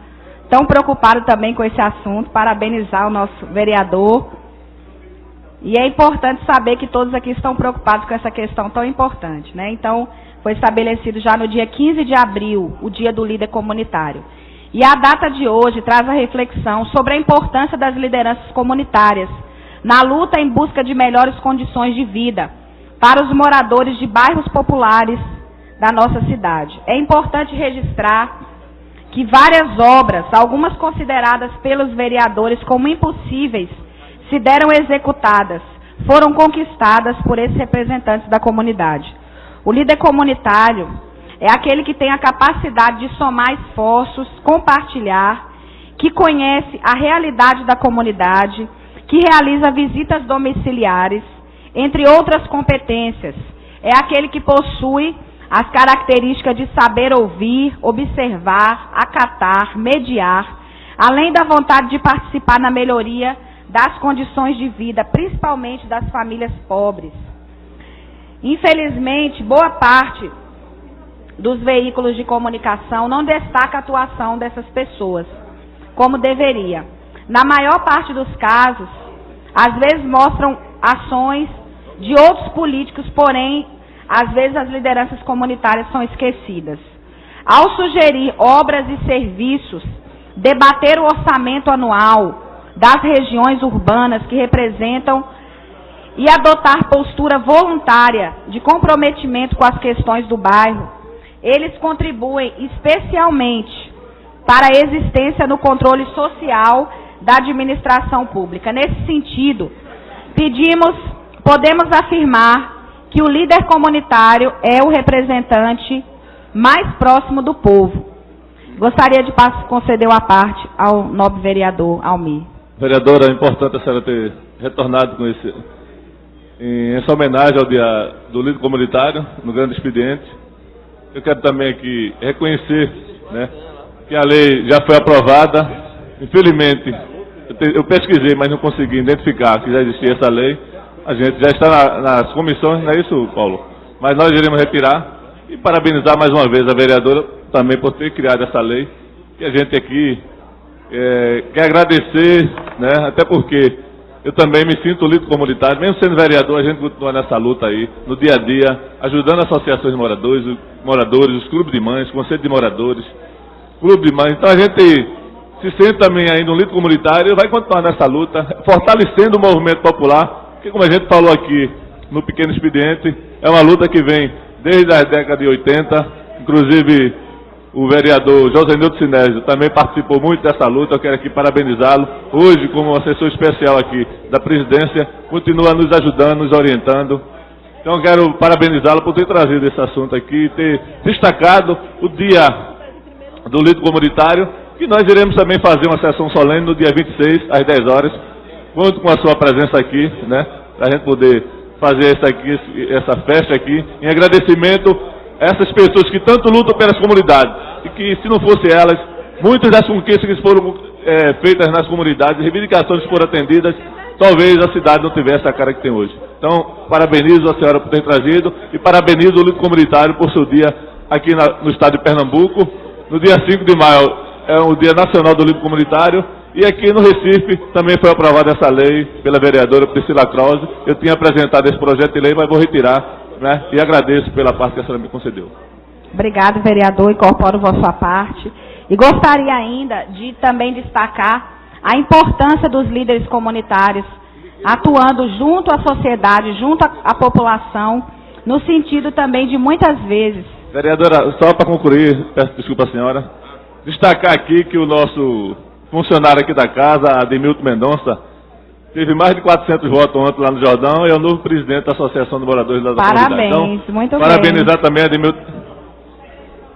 tão preocupado também com esse assunto, parabenizar o nosso vereador. E é importante saber que todos aqui estão preocupados com essa questão tão importante, né? Então, foi estabelecido já no dia 15 de abril, o Dia do Líder Comunitário. E a data de hoje traz a reflexão sobre a importância das lideranças comunitárias na luta em busca de melhores condições de vida para os moradores de bairros populares da nossa cidade. É importante registrar que várias obras, algumas consideradas pelos vereadores como impossíveis, se deram executadas, foram conquistadas por esses representantes da comunidade. O líder comunitário é aquele que tem a capacidade de somar esforços, compartilhar, que conhece a realidade da comunidade, que realiza visitas domiciliares, entre outras competências. É aquele que possui as características de saber ouvir, observar, acatar, mediar, além da vontade de participar na melhoria das condições de vida, principalmente das famílias pobres. Infelizmente, boa parte dos veículos de comunicação não destaca a atuação dessas pessoas, como deveria. Na maior parte dos casos, às vezes mostram ações de outros políticos, porém, às vezes as lideranças comunitárias são esquecidas. Ao sugerir obras e serviços, debater o orçamento anual das regiões urbanas que representam e adotar postura voluntária de comprometimento com as questões do bairro, eles contribuem especialmente para a existência no controle social da administração pública. Nesse sentido, podemos afirmar que o líder comunitário é o representante mais próximo do povo. Gostaria de conceder uma parte ao nobre vereador Almir. Vereadora, é importante a senhora ter retornado com essa homenagem ao Dia do Líder Comunitário, no grande expediente. Eu quero também aqui reconhecer, né, que a lei já foi aprovada. Infelizmente, eu pesquisei, mas não consegui identificar que já existia essa lei. A gente já está nas comissões, não é isso, Paulo? Mas nós iremos retirar e parabenizar mais uma vez a vereadora também por ter criado essa lei. E a gente aqui quer agradecer, né, até porque Eu também me sinto líder comunitário, mesmo sendo vereador, a gente continua nessa luta aí, no dia a dia, ajudando associações de moradores, os clubes de mães, conselho de moradores, clube de mães. Então a gente se sente também ainda um líder comunitário e vai continuar nessa luta, fortalecendo o movimento popular, porque como a gente falou aqui no pequeno expediente, é uma luta que vem desde a década de 80, inclusive o vereador José Nilton Sinésio também participou muito dessa luta. Eu quero aqui parabenizá-lo. Hoje, como assessor especial aqui da presidência, continua nos ajudando, nos orientando. Então, eu quero parabenizá-lo por ter trazido esse assunto aqui, ter destacado o dia do líder comunitário, que nós iremos também fazer uma sessão solene no dia 26, às 10 horas. Conto com a sua presença aqui, né, para a gente poder fazer essa festa aqui, em agradecimento essas pessoas que tanto lutam pelas comunidades, e que se não fosse elas, muitas das conquistas que foram feitas nas comunidades, reivindicações que foram atendidas, talvez a cidade não tivesse a cara que tem hoje. Então, parabenizo a senhora por ter trazido, e parabenizo o líder comunitário por seu dia aqui no estado de Pernambuco. No dia 5 de maio é o Dia Nacional do Líder Comunitário, e aqui no Recife também foi aprovada essa lei pela vereadora Priscila Krause. Eu tinha apresentado esse projeto de lei, mas vou retirar, né? E agradeço pela parte que a senhora me concedeu. Obrigado, vereador. Incorporo a sua parte. E gostaria ainda de também destacar a importância dos líderes comunitários atuando junto à sociedade, junto à população, no sentido também de muitas vezes... Vereadora, só para concluir, peço desculpa à senhora, destacar aqui que o nosso funcionário aqui da casa, Ademilton Mendonça, teve mais de 400 votos ontem lá no Jordão e é o novo presidente da Associação de Moradores da Comunidade. Parabéns, então, muito parabenizar também a Ademilton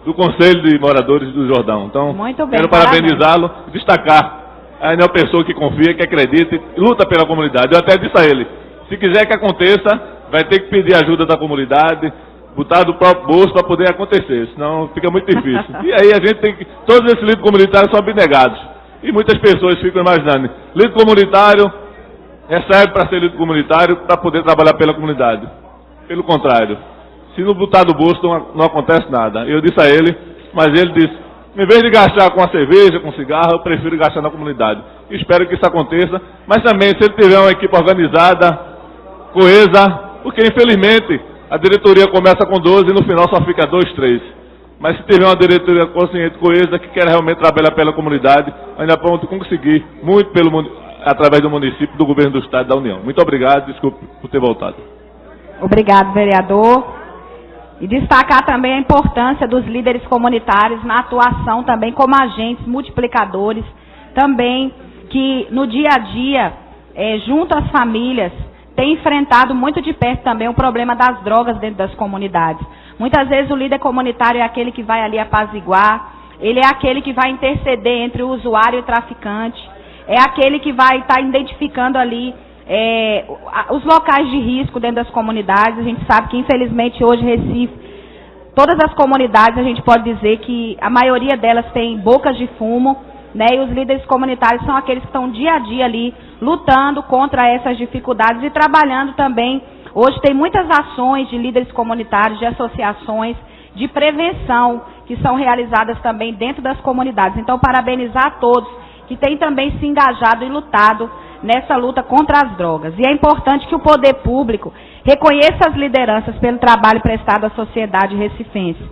do Conselho de Moradores do Jordão. Então, muito bem, quero parabenizá-lo e destacar. Ainda é uma pessoa que confia, que acredita e luta pela comunidade. Eu até disse a ele, se quiser que aconteça, vai ter que pedir ajuda da comunidade, botar do próprio bolso para poder acontecer, senão fica muito difícil. E aí a gente tem que... Todos esses líderes comunitários são abnegados. E muitas pessoas ficam imaginando, líder comunitário serve para ser líder comunitário para poder trabalhar pela comunidade. Pelo contrário, se não botar do bolso não acontece nada. Eu disse a ele, mas ele disse, em vez de gastar com a cerveja, com cigarro, eu prefiro gastar na comunidade. Espero que isso aconteça, mas também se ele tiver uma equipe organizada, coesa, porque infelizmente a diretoria começa com 12 e no final só fica 2, 3. Mas se tiver uma diretoria consciente, coesa, que quer realmente trabalhar pela comunidade, ainda pode conseguir muito através do município, do governo do estado e da União. Muito obrigado, desculpe por ter voltado. Obrigado, vereador. E destacar também a importância dos líderes comunitários na atuação também como agentes multiplicadores, também que no dia a dia, junto às famílias, tem enfrentado muito de perto também o problema das drogas dentro das comunidades. Muitas vezes o líder comunitário é aquele que vai ali apaziguar, ele é aquele que vai interceder entre o usuário e o traficante, é aquele que vai estar identificando ali os locais de risco dentro das comunidades. A gente sabe que infelizmente hoje Recife, todas as comunidades a gente pode dizer que a maioria delas tem bocas de fumo, né? E os líderes comunitários são aqueles que estão dia a dia ali lutando contra essas dificuldades e trabalhando também. Hoje tem muitas ações de líderes comunitários, de associações, de prevenção que são realizadas também dentro das comunidades. Então, parabenizar a todos que têm também se engajado e lutado nessa luta contra as drogas. E é importante que o poder público reconheça as lideranças pelo trabalho prestado à sociedade recifense,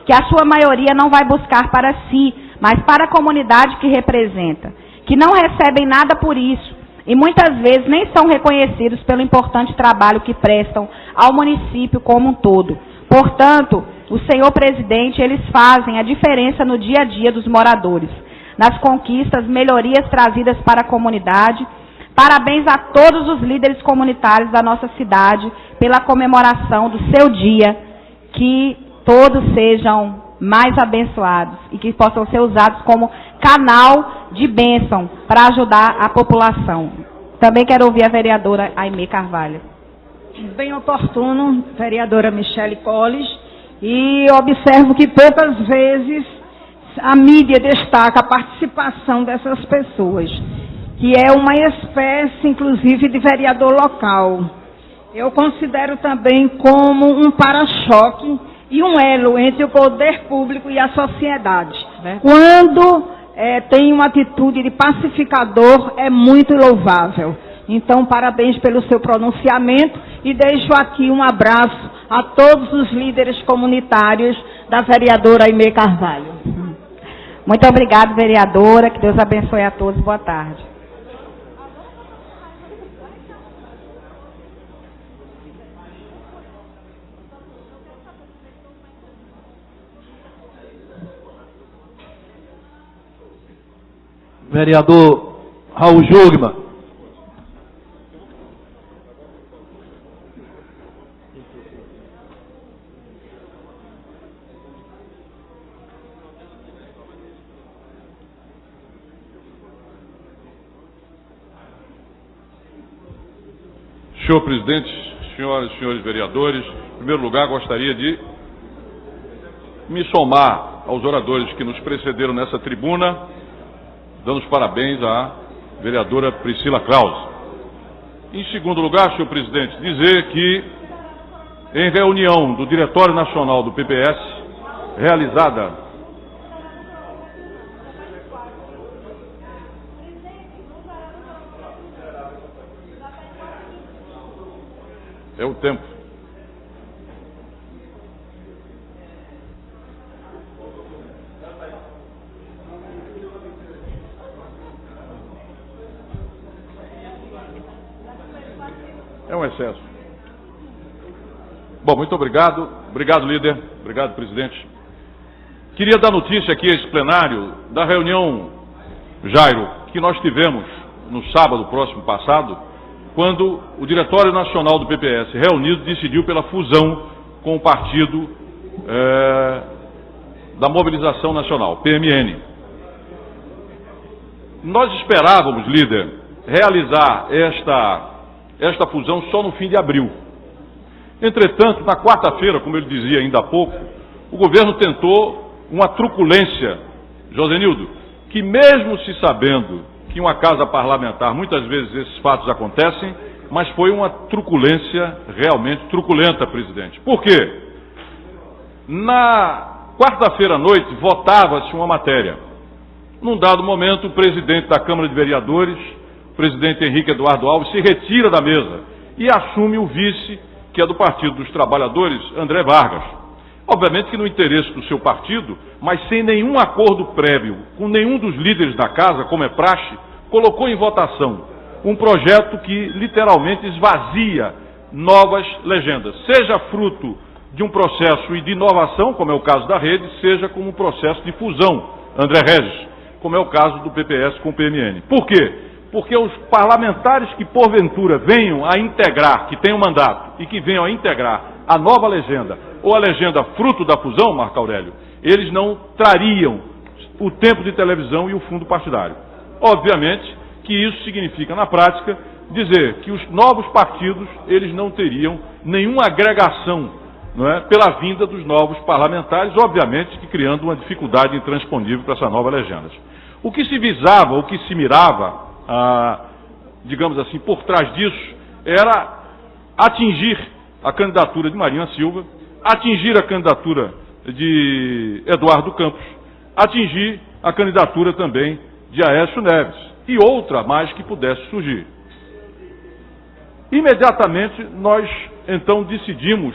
que a sua maioria não vai buscar para si, mas para a comunidade que representa, que não recebem nada por isso e muitas vezes nem são reconhecidos pelo importante trabalho que prestam ao município como um todo. Portanto, o senhor presidente, eles fazem a diferença no dia a dia dos moradores, nas conquistas, melhorias trazidas para a comunidade. Parabéns a todos os líderes comunitários da nossa cidade pela comemoração do seu dia, que todos sejam mais abençoados e que possam ser usados como canal de bênção para ajudar a população. Também quero ouvir a vereadora Aimee Carvalho. Bem oportuno, vereadora Michele Colles, e observo que poucas vezes a mídia destaca a participação dessas pessoas, que é uma espécie, inclusive, de vereador local. Eu considero também como um para-choque e um elo entre o poder público e a sociedade. Quando tem uma atitude de pacificador, é muito louvável. Então, parabéns pelo seu pronunciamento e deixo aqui um abraço a todos os líderes comunitários da vereadora Aimee Carvalho. Muito obrigada, vereadora. Que Deus abençoe a todos. Boa tarde. Vereador Raul Jugman. Senhor presidente, senhoras e senhores vereadores, em primeiro lugar gostaria de me somar aos oradores que nos precederam nessa tribuna, dando os parabéns à vereadora Priscila Krause. Em segundo lugar, senhor presidente, dizer que em reunião do Diretório Nacional do PPS, realizada é o tempo. É um excesso. Bom, muito obrigado. Obrigado, líder. Obrigado, presidente. Queria dar notícia aqui a esse plenário da reunião, Jairo, que nós tivemos no sábado próximo passado, quando o Diretório Nacional do PPS, reunido, decidiu pela fusão com o Partido da Mobilização Nacional, PMN. Nós esperávamos, líder, realizar esta fusão só no fim de abril. Entretanto, na quarta-feira, como ele dizia ainda há pouco, o governo tentou uma truculência, Josenildo, que mesmo se sabendo que uma casa parlamentar, muitas vezes esses fatos acontecem, mas foi uma truculência realmente truculenta, presidente. Por quê? Na quarta-feira à noite, votava-se uma matéria. Num dado momento, o presidente da Câmara de Vereadores, o presidente Henrique Eduardo Alves, se retira da mesa e assume o vice, que é do Partido dos Trabalhadores, André Vargas. Obviamente que no interesse do seu partido, mas sem nenhum acordo prévio com nenhum dos líderes da casa, como é praxe, colocou em votação um projeto que literalmente esvazia novas legendas, seja fruto de um processo de inovação, como é o caso da rede, seja como um processo de fusão, André Regis, como é o caso do PPS com o PMN. Por quê? Porque os parlamentares que porventura venham a integrar, que tenham mandato, e que venham a integrar a nova legenda, ou a legenda fruto da fusão, Marco Aurélio, eles não trariam o tempo de televisão e o fundo partidário. Obviamente que isso significa, na prática, dizer que os novos partidos, eles não teriam nenhuma agregação, não é, pela vinda dos novos parlamentares, obviamente que criando uma dificuldade intransponível para essa nova legenda. O que se visava, o que se mirava, digamos assim, por trás disso, era atingir a candidatura de Marina Silva, atingir a candidatura de Eduardo Campos, atingir a candidatura também de Aécio Neves e outra mais que pudesse surgir. Imediatamente nós então decidimos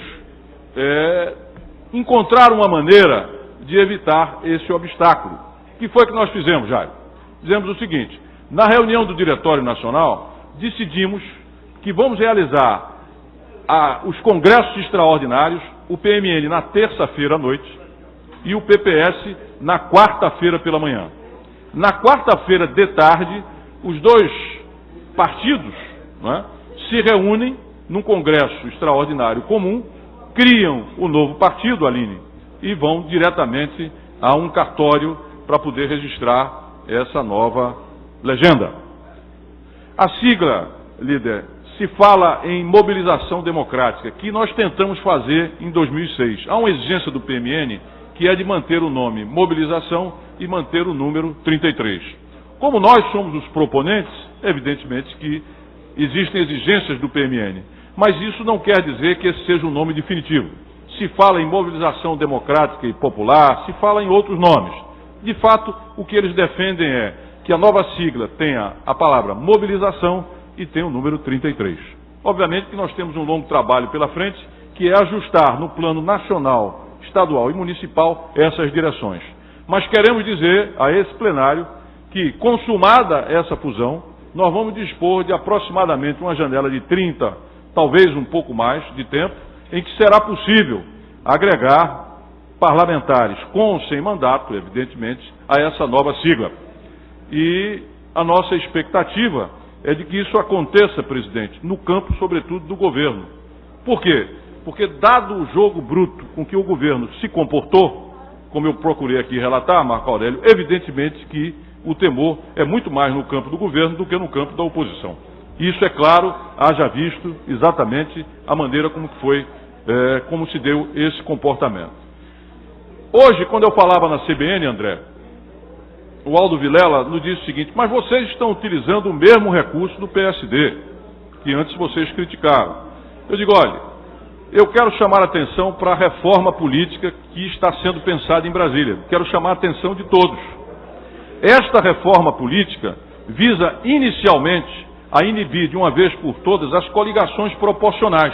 encontrar uma maneira de evitar esse obstáculo. O que foi que nós fizemos, Jair? Fizemos o seguinte: na reunião do Diretório Nacional, decidimos que vamos realizar os congressos extraordinários, o PMN na terça-feira à noite e o PPS na quarta-feira pela manhã. Na quarta-feira de tarde, os dois partidos, não é, se reúnem num congresso extraordinário comum, criam o novo partido, Aline, e vão diretamente a um cartório para poder registrar essa nova legenda. A sigla, líder, se fala em mobilização democrática, que nós tentamos fazer em 2006. Há uma exigência do PMN que é de manter o nome mobilização e manter o número 33. Como nós somos os proponentes, evidentemente que existem exigências do PMN, mas isso não quer dizer que esse seja um nome definitivo. Se fala em mobilização democrática e popular, se fala em outros nomes. De fato, o que eles defendem é que a nova sigla tenha a palavra mobilização e tem o número 33. Obviamente que nós temos um longo trabalho pela frente, que é ajustar no plano nacional, estadual e municipal essas direções. Mas queremos dizer a esse plenário que, consumada essa fusão, nós vamos dispor de aproximadamente uma janela de 30, talvez um pouco mais de tempo, em que será possível agregar parlamentares com ou sem mandato, evidentemente, a essa nova sigla. E a nossa expectativa é de que isso aconteça, presidente, no campo, sobretudo, do governo. Por quê? Porque, dado o jogo bruto com que o governo se comportou, como eu procurei aqui relatar, Marco Aurélio, evidentemente que o temor é muito mais no campo do governo do que no campo da oposição. Isso, é claro, haja visto exatamente a maneira como foi, como se deu esse comportamento. Hoje, quando eu falava na CBN, André, o Aldo Vilela nos disse o seguinte: mas vocês estão utilizando o mesmo recurso do PSD, que antes vocês criticaram. Eu digo, olha, eu quero chamar a atenção para a reforma política que está sendo pensada em Brasília. Quero chamar a atenção de todos. Esta reforma política visa, inicialmente, a inibir de uma vez por todas as coligações proporcionais.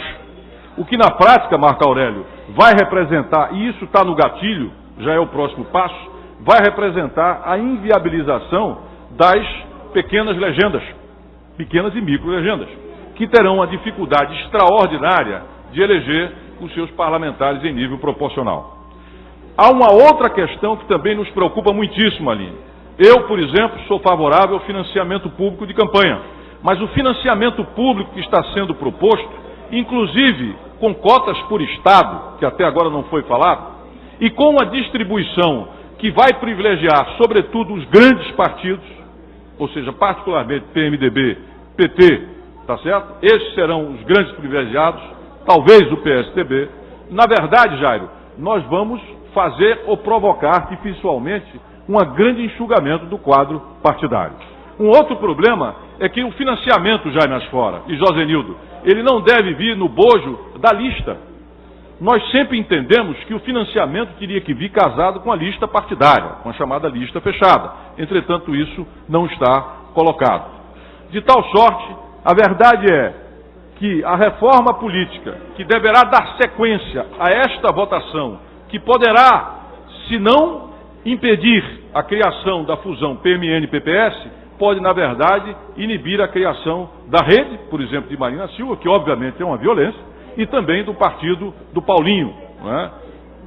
O que na prática, Marco Aurélio, vai representar, e isso está no gatilho, já é o próximo passo, vai representar a inviabilização das pequenas legendas, pequenas e micro-legendas, que terão a dificuldade extraordinária de eleger os seus parlamentares em nível proporcional. Há uma outra questão que também nos preocupa muitíssimo, Aline. Eu, por exemplo, sou favorável ao financiamento público de campanha, mas o financiamento público que está sendo proposto, inclusive com cotas por Estado, que até agora não foi falado, e com a distribuição que vai privilegiar, sobretudo, os grandes partidos, ou seja, particularmente PMDB, PT, tá certo? Esses serão os grandes privilegiados, talvez o PSDB. Na verdade, Jairo, nós vamos fazer ou provocar artificialmente um grande enxugamento do quadro partidário. Um outro problema é que o financiamento, Jair Masfora e Josenildo, ele não deve vir no bojo da lista. Nós sempre entendemos que o financiamento teria que vir casado com a lista partidária, com a chamada lista fechada. Entretanto, isso não está colocado. De tal sorte, a verdade é que a reforma política, que deverá dar sequência a esta votação, que poderá, se não impedir a criação da fusão PMN-PPS, pode, na verdade, inibir a criação da rede, por exemplo, de Marina Silva, que obviamente é uma violência, e também do partido do Paulinho, né?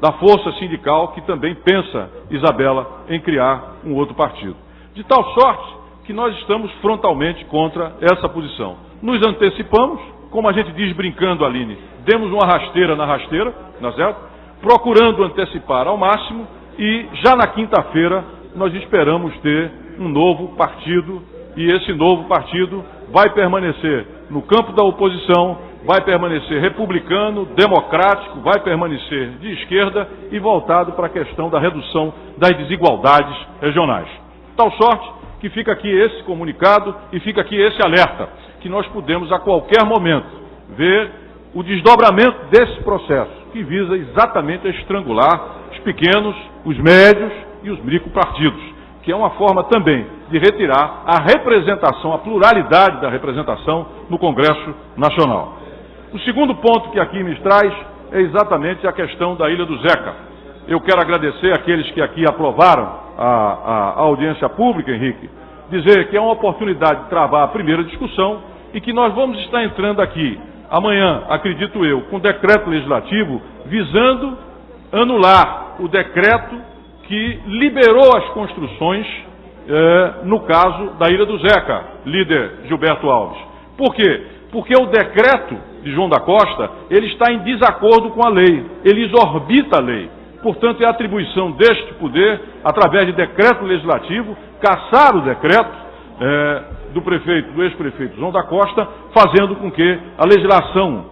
Da força sindical, que também pensa, Isabela, em criar um outro partido. De tal sorte que nós estamos frontalmente contra essa posição. Nos antecipamos, como a gente diz brincando, Aline, demos uma rasteira na rasteira, não é certo? Procurando antecipar ao máximo, e já na quinta-feira nós esperamos ter um novo partido, e esse novo partido vai permanecer no campo da oposição, vai permanecer republicano, democrático, vai permanecer de esquerda e voltado para a questão da redução das desigualdades regionais. Tal sorte que fica aqui esse comunicado e fica aqui esse alerta, que nós podemos a qualquer momento ver o desdobramento desse processo, que visa exatamente a estrangular os pequenos, os médios e os micropartidos, que é uma forma também de retirar a representação, a pluralidade da representação no Congresso Nacional. O segundo ponto que aqui me traz é exatamente a questão da Ilha do Zeca. Eu quero agradecer àqueles que aqui aprovaram a audiência pública, Henrique, dizer que é uma oportunidade de travar a primeira discussão e que nós vamos estar entrando aqui amanhã, acredito eu, com decreto legislativo visando anular o decreto que liberou as construções no caso da Ilha do Zeca, líder Gilberto Alves. Por quê? Porque o decreto de João da Costa, ele está em desacordo com a lei, ele exorbita a lei. Portanto, é a atribuição deste poder, através de decreto legislativo, cassar o decreto do ex-prefeito João da Costa, fazendo com que a legislação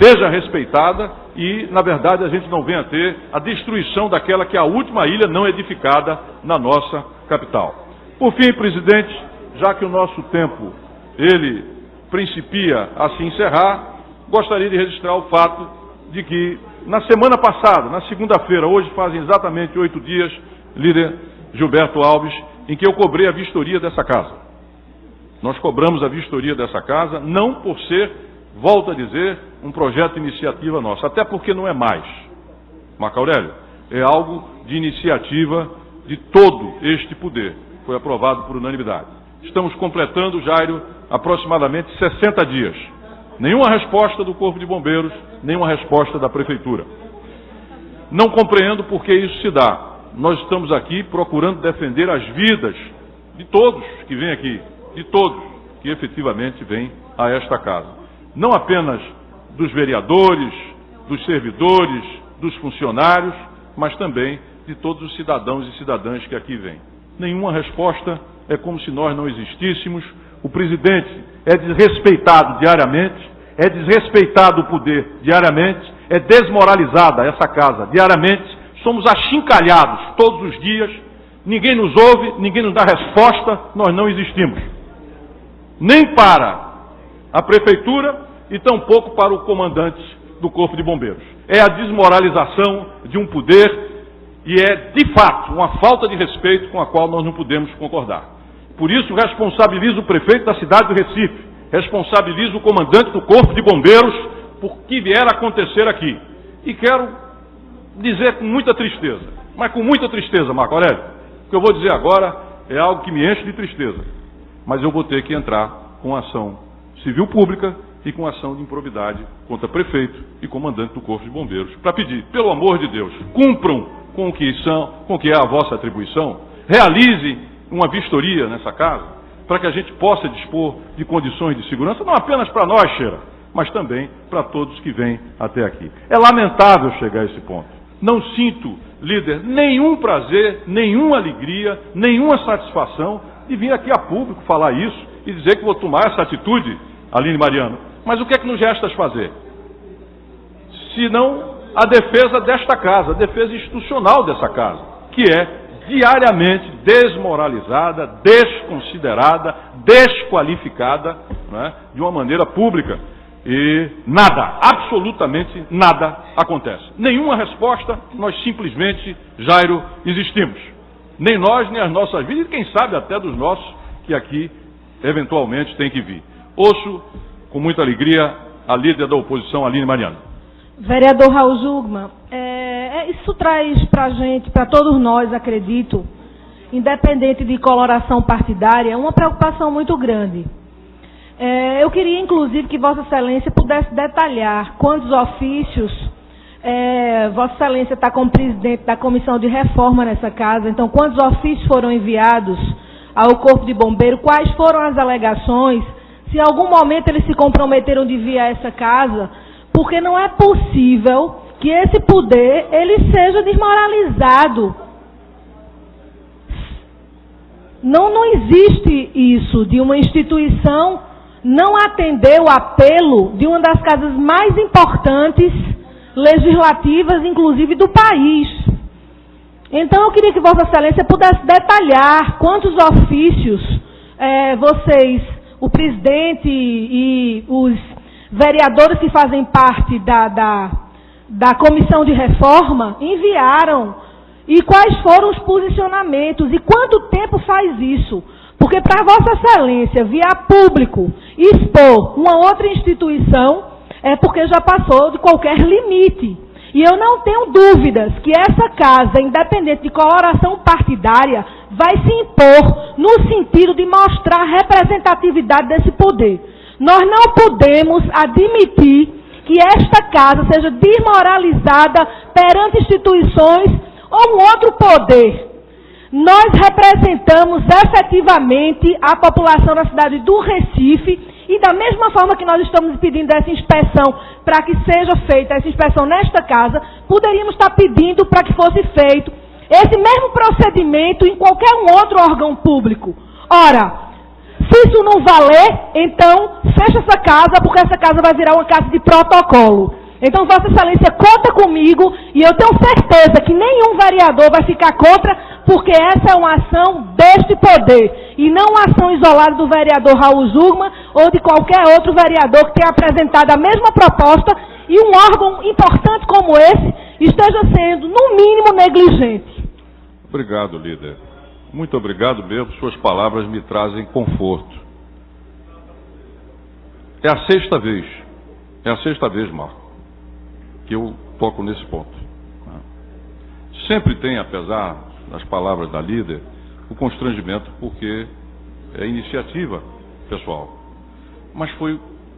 seja respeitada e, na verdade, a gente não venha a ter a destruição daquela que é a última ilha não edificada na nossa capital. Por fim, presidente, já que o nosso tempo, ele principia a se encerrar, gostaria de registrar o fato de que, na semana passada, na segunda-feira, hoje fazem exatamente 8 dias, líder Gilberto Alves, em que eu cobrei a vistoria dessa casa. Nós cobramos a vistoria dessa casa, não por ser, volto a dizer, um projeto de iniciativa nossa, até porque não é mais, Marco Aurélio, é algo de iniciativa de todo este poder. Foi aprovado por unanimidade. Estamos completando, Jairo, aproximadamente 60 dias. Nenhuma resposta do Corpo de Bombeiros, nenhuma resposta da Prefeitura. Não compreendo por que isso se dá. Nós estamos aqui procurando defender as vidas de todos que vêm aqui, de todos que efetivamente vêm a esta casa. Não apenas dos vereadores, dos servidores, dos funcionários, mas também de todos os cidadãos e cidadãs que aqui vêm. Nenhuma resposta, é como se nós não existíssemos. O presidente é desrespeitado diariamente, é desrespeitado o poder diariamente, é desmoralizada essa casa diariamente, somos achincalhados todos os dias, ninguém nos ouve, ninguém nos dá resposta, nós não existimos. Nem para a prefeitura e tampouco para o comandante do Corpo de Bombeiros. É a desmoralização de um poder e é, de fato, uma falta de respeito com a qual nós não podemos concordar. Por isso, responsabilizo o prefeito da cidade do Recife, responsabilizo o comandante do Corpo de Bombeiros por que vier a acontecer aqui. E quero dizer com muita tristeza, mas com muita tristeza, Marco Aurélio, o que eu vou dizer agora é algo que me enche de tristeza, mas eu vou ter que entrar com ação civil pública e com ação de improbidade contra prefeito e comandante do Corpo de Bombeiros, para pedir, pelo amor de Deus, cumpram com o que é a vossa atribuição, realizem uma vistoria nessa casa, para que a gente possa dispor de condições de segurança, não apenas para nós, Cheira, mas também para todos que vêm até aqui. É lamentável chegar a esse ponto. Não sinto, líder, nenhum prazer, nenhuma alegria, nenhuma satisfação de vir aqui a público falar isso e dizer que vou tomar essa atitude, Aline Mariano. Mas o que é que nos resta fazer? Se não a defesa desta casa, a defesa institucional dessa casa, que é diariamente desmoralizada, desconsiderada, desqualificada, né, de uma maneira pública. E nada, absolutamente nada acontece. Nenhuma resposta, nós simplesmente, Jairo, existimos. Nem nós, nem as nossas vidas, e quem sabe até dos nossos que aqui eventualmente tem que vir. Ouço com muita alegria a líder da oposição, Aline Mariano. Vereador Raul Jugman, isso traz para a gente, para todos nós, acredito, independente de coloração partidária, uma preocupação muito grande. Eu queria, inclusive, que Vossa Excelência pudesse detalhar quantos ofícios Vossa Excelência está como presidente da Comissão de Reforma nessa casa, então quantos ofícios foram enviados ao Corpo de Bombeiro, quais foram as alegações, se em algum momento eles se comprometeram de vir a essa casa, porque não é possível que esse poder ele seja desmoralizado. Não existe isso de uma instituição não atender o apelo de uma das casas mais importantes legislativas, inclusive do país. Então eu queria que Vossa Excelência pudesse detalhar quantos ofícios vocês, o presidente e os vereadores que fazem parte da Comissão de Reforma enviaram e quais foram os posicionamentos e quanto tempo faz isso. Porque para Vossa Excelência vir a público expor uma outra instituição é porque já passou de qualquer limite. E eu não tenho dúvidas que essa casa, independente de coloração partidária, vai se impor no sentido de mostrar a representatividade desse poder. Nós não podemos admitir que esta casa seja desmoralizada perante instituições ou um outro poder. Nós representamos efetivamente a população da cidade do Recife e da mesma forma que nós estamos pedindo essa inspeção para que seja feita essa inspeção nesta casa, poderíamos estar pedindo para que fosse feito esse mesmo procedimento em qualquer um outro órgão público. Ora, se isso não valer, então fecha essa casa, porque essa casa vai virar uma casa de protocolo. Então, Vossa Excelência, conta comigo e eu tenho certeza que nenhum vereador vai ficar contra, porque essa é uma ação deste poder e não uma ação isolada do vereador Raul Jugman ou de qualquer outro vereador que tenha apresentado a mesma proposta e um órgão importante como esse esteja sendo, no mínimo, negligente. Obrigado, líder. Muito obrigado mesmo. Suas palavras me trazem conforto. É a sexta vez, Marco, que eu toco nesse ponto. Sempre tem, apesar das palavras da líder, o constrangimento, porque é iniciativa pessoal. Mas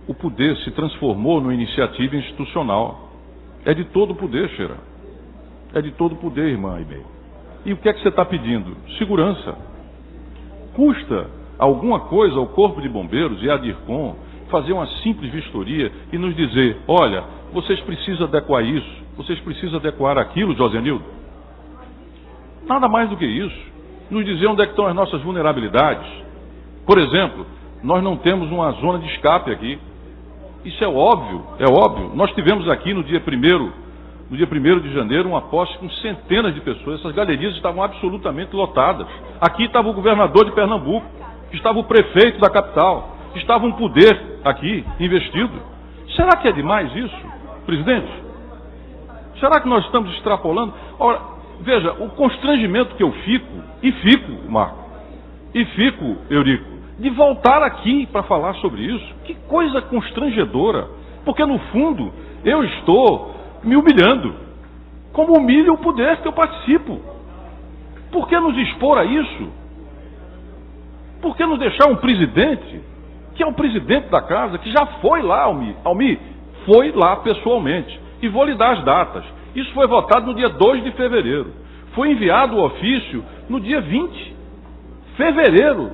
o poder se transformou numa iniciativa institucional. É de todo o poder, Sheila. É de todo o poder, irmã Aimee. E o que é que você está pedindo? Segurança. Custa alguma coisa ao Corpo de Bombeiros e à DIRCOM fazer uma simples vistoria e nos dizer, olha, vocês precisam adequar isso, vocês precisam adequar aquilo, Josenildo? Nada mais do que isso. Nos dizer onde é que estão as nossas vulnerabilidades. Por exemplo, nós não temos uma zona de escape aqui. Isso é óbvio, é óbvio. Nós tivemos aqui no dia 1º de janeiro, uma posse com centenas de pessoas. Essas galerias estavam absolutamente lotadas. Aqui estava o governador de Pernambuco, estava o prefeito da capital, estava um poder aqui investido. Será que é demais isso, presidente? Será que nós estamos extrapolando? Ora, veja, o constrangimento que eu fico, Marco, e fico, Eurico, de voltar aqui para falar sobre isso. Que coisa constrangedora. Porque, no fundo, eu estou me humilhando, como humilha o poder que eu participo. Por que nos expor a isso? Por que nos deixar um presidente, que é o presidente da casa, que já foi lá, Almi, foi lá pessoalmente. E vou lhe dar as datas. Isso foi votado no dia 2 de fevereiro. Foi enviado o ofício no dia 20 de fevereiro.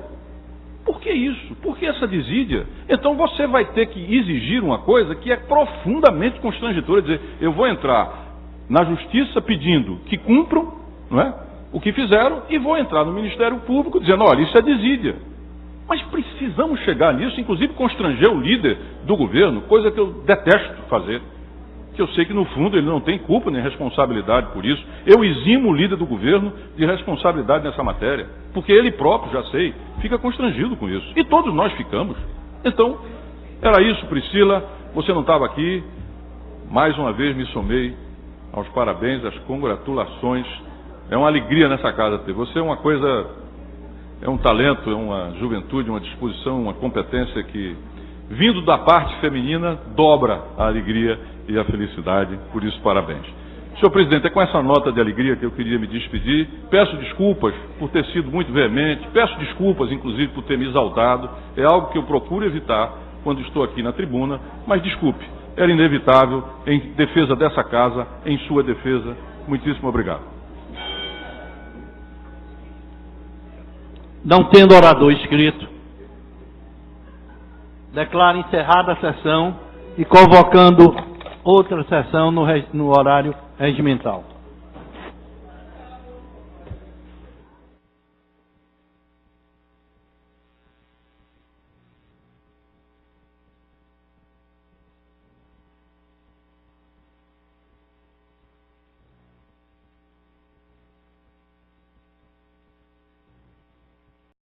Por que isso? Por que essa desídia? Então você vai ter que exigir uma coisa que é profundamente constrangedora, dizer, eu vou entrar na justiça pedindo que cumpram, não é, o que fizeram, e vou entrar no Ministério Público dizendo, olha, isso é desídia. Mas precisamos chegar nisso, inclusive constranger o líder do governo, coisa que eu detesto fazer, que eu sei que no fundo ele não tem culpa nem responsabilidade por isso. Eu eximo o líder do governo de responsabilidade nessa matéria, porque ele próprio, já sei, fica constrangido com isso. E todos nós ficamos. Então, era isso, Priscila, você não estava aqui, mais uma vez me somei aos parabéns, às congratulações. É uma alegria nessa casa ter. Você é uma coisa, é um talento, é uma juventude, uma disposição, uma competência que, vindo da parte feminina, dobra a alegria e a felicidade. Por isso, parabéns. Senhor presidente, é com essa nota de alegria que eu queria me despedir. Peço desculpas por ter sido muito veemente, peço desculpas, inclusive, por ter me exaltado. É algo que eu procuro evitar quando estou aqui na tribuna, mas desculpe, era inevitável em defesa dessa casa, em sua defesa. Muitíssimo obrigado. Não tendo orador inscrito, declaro encerrada a sessão e convocando outra sessão no horário regimental.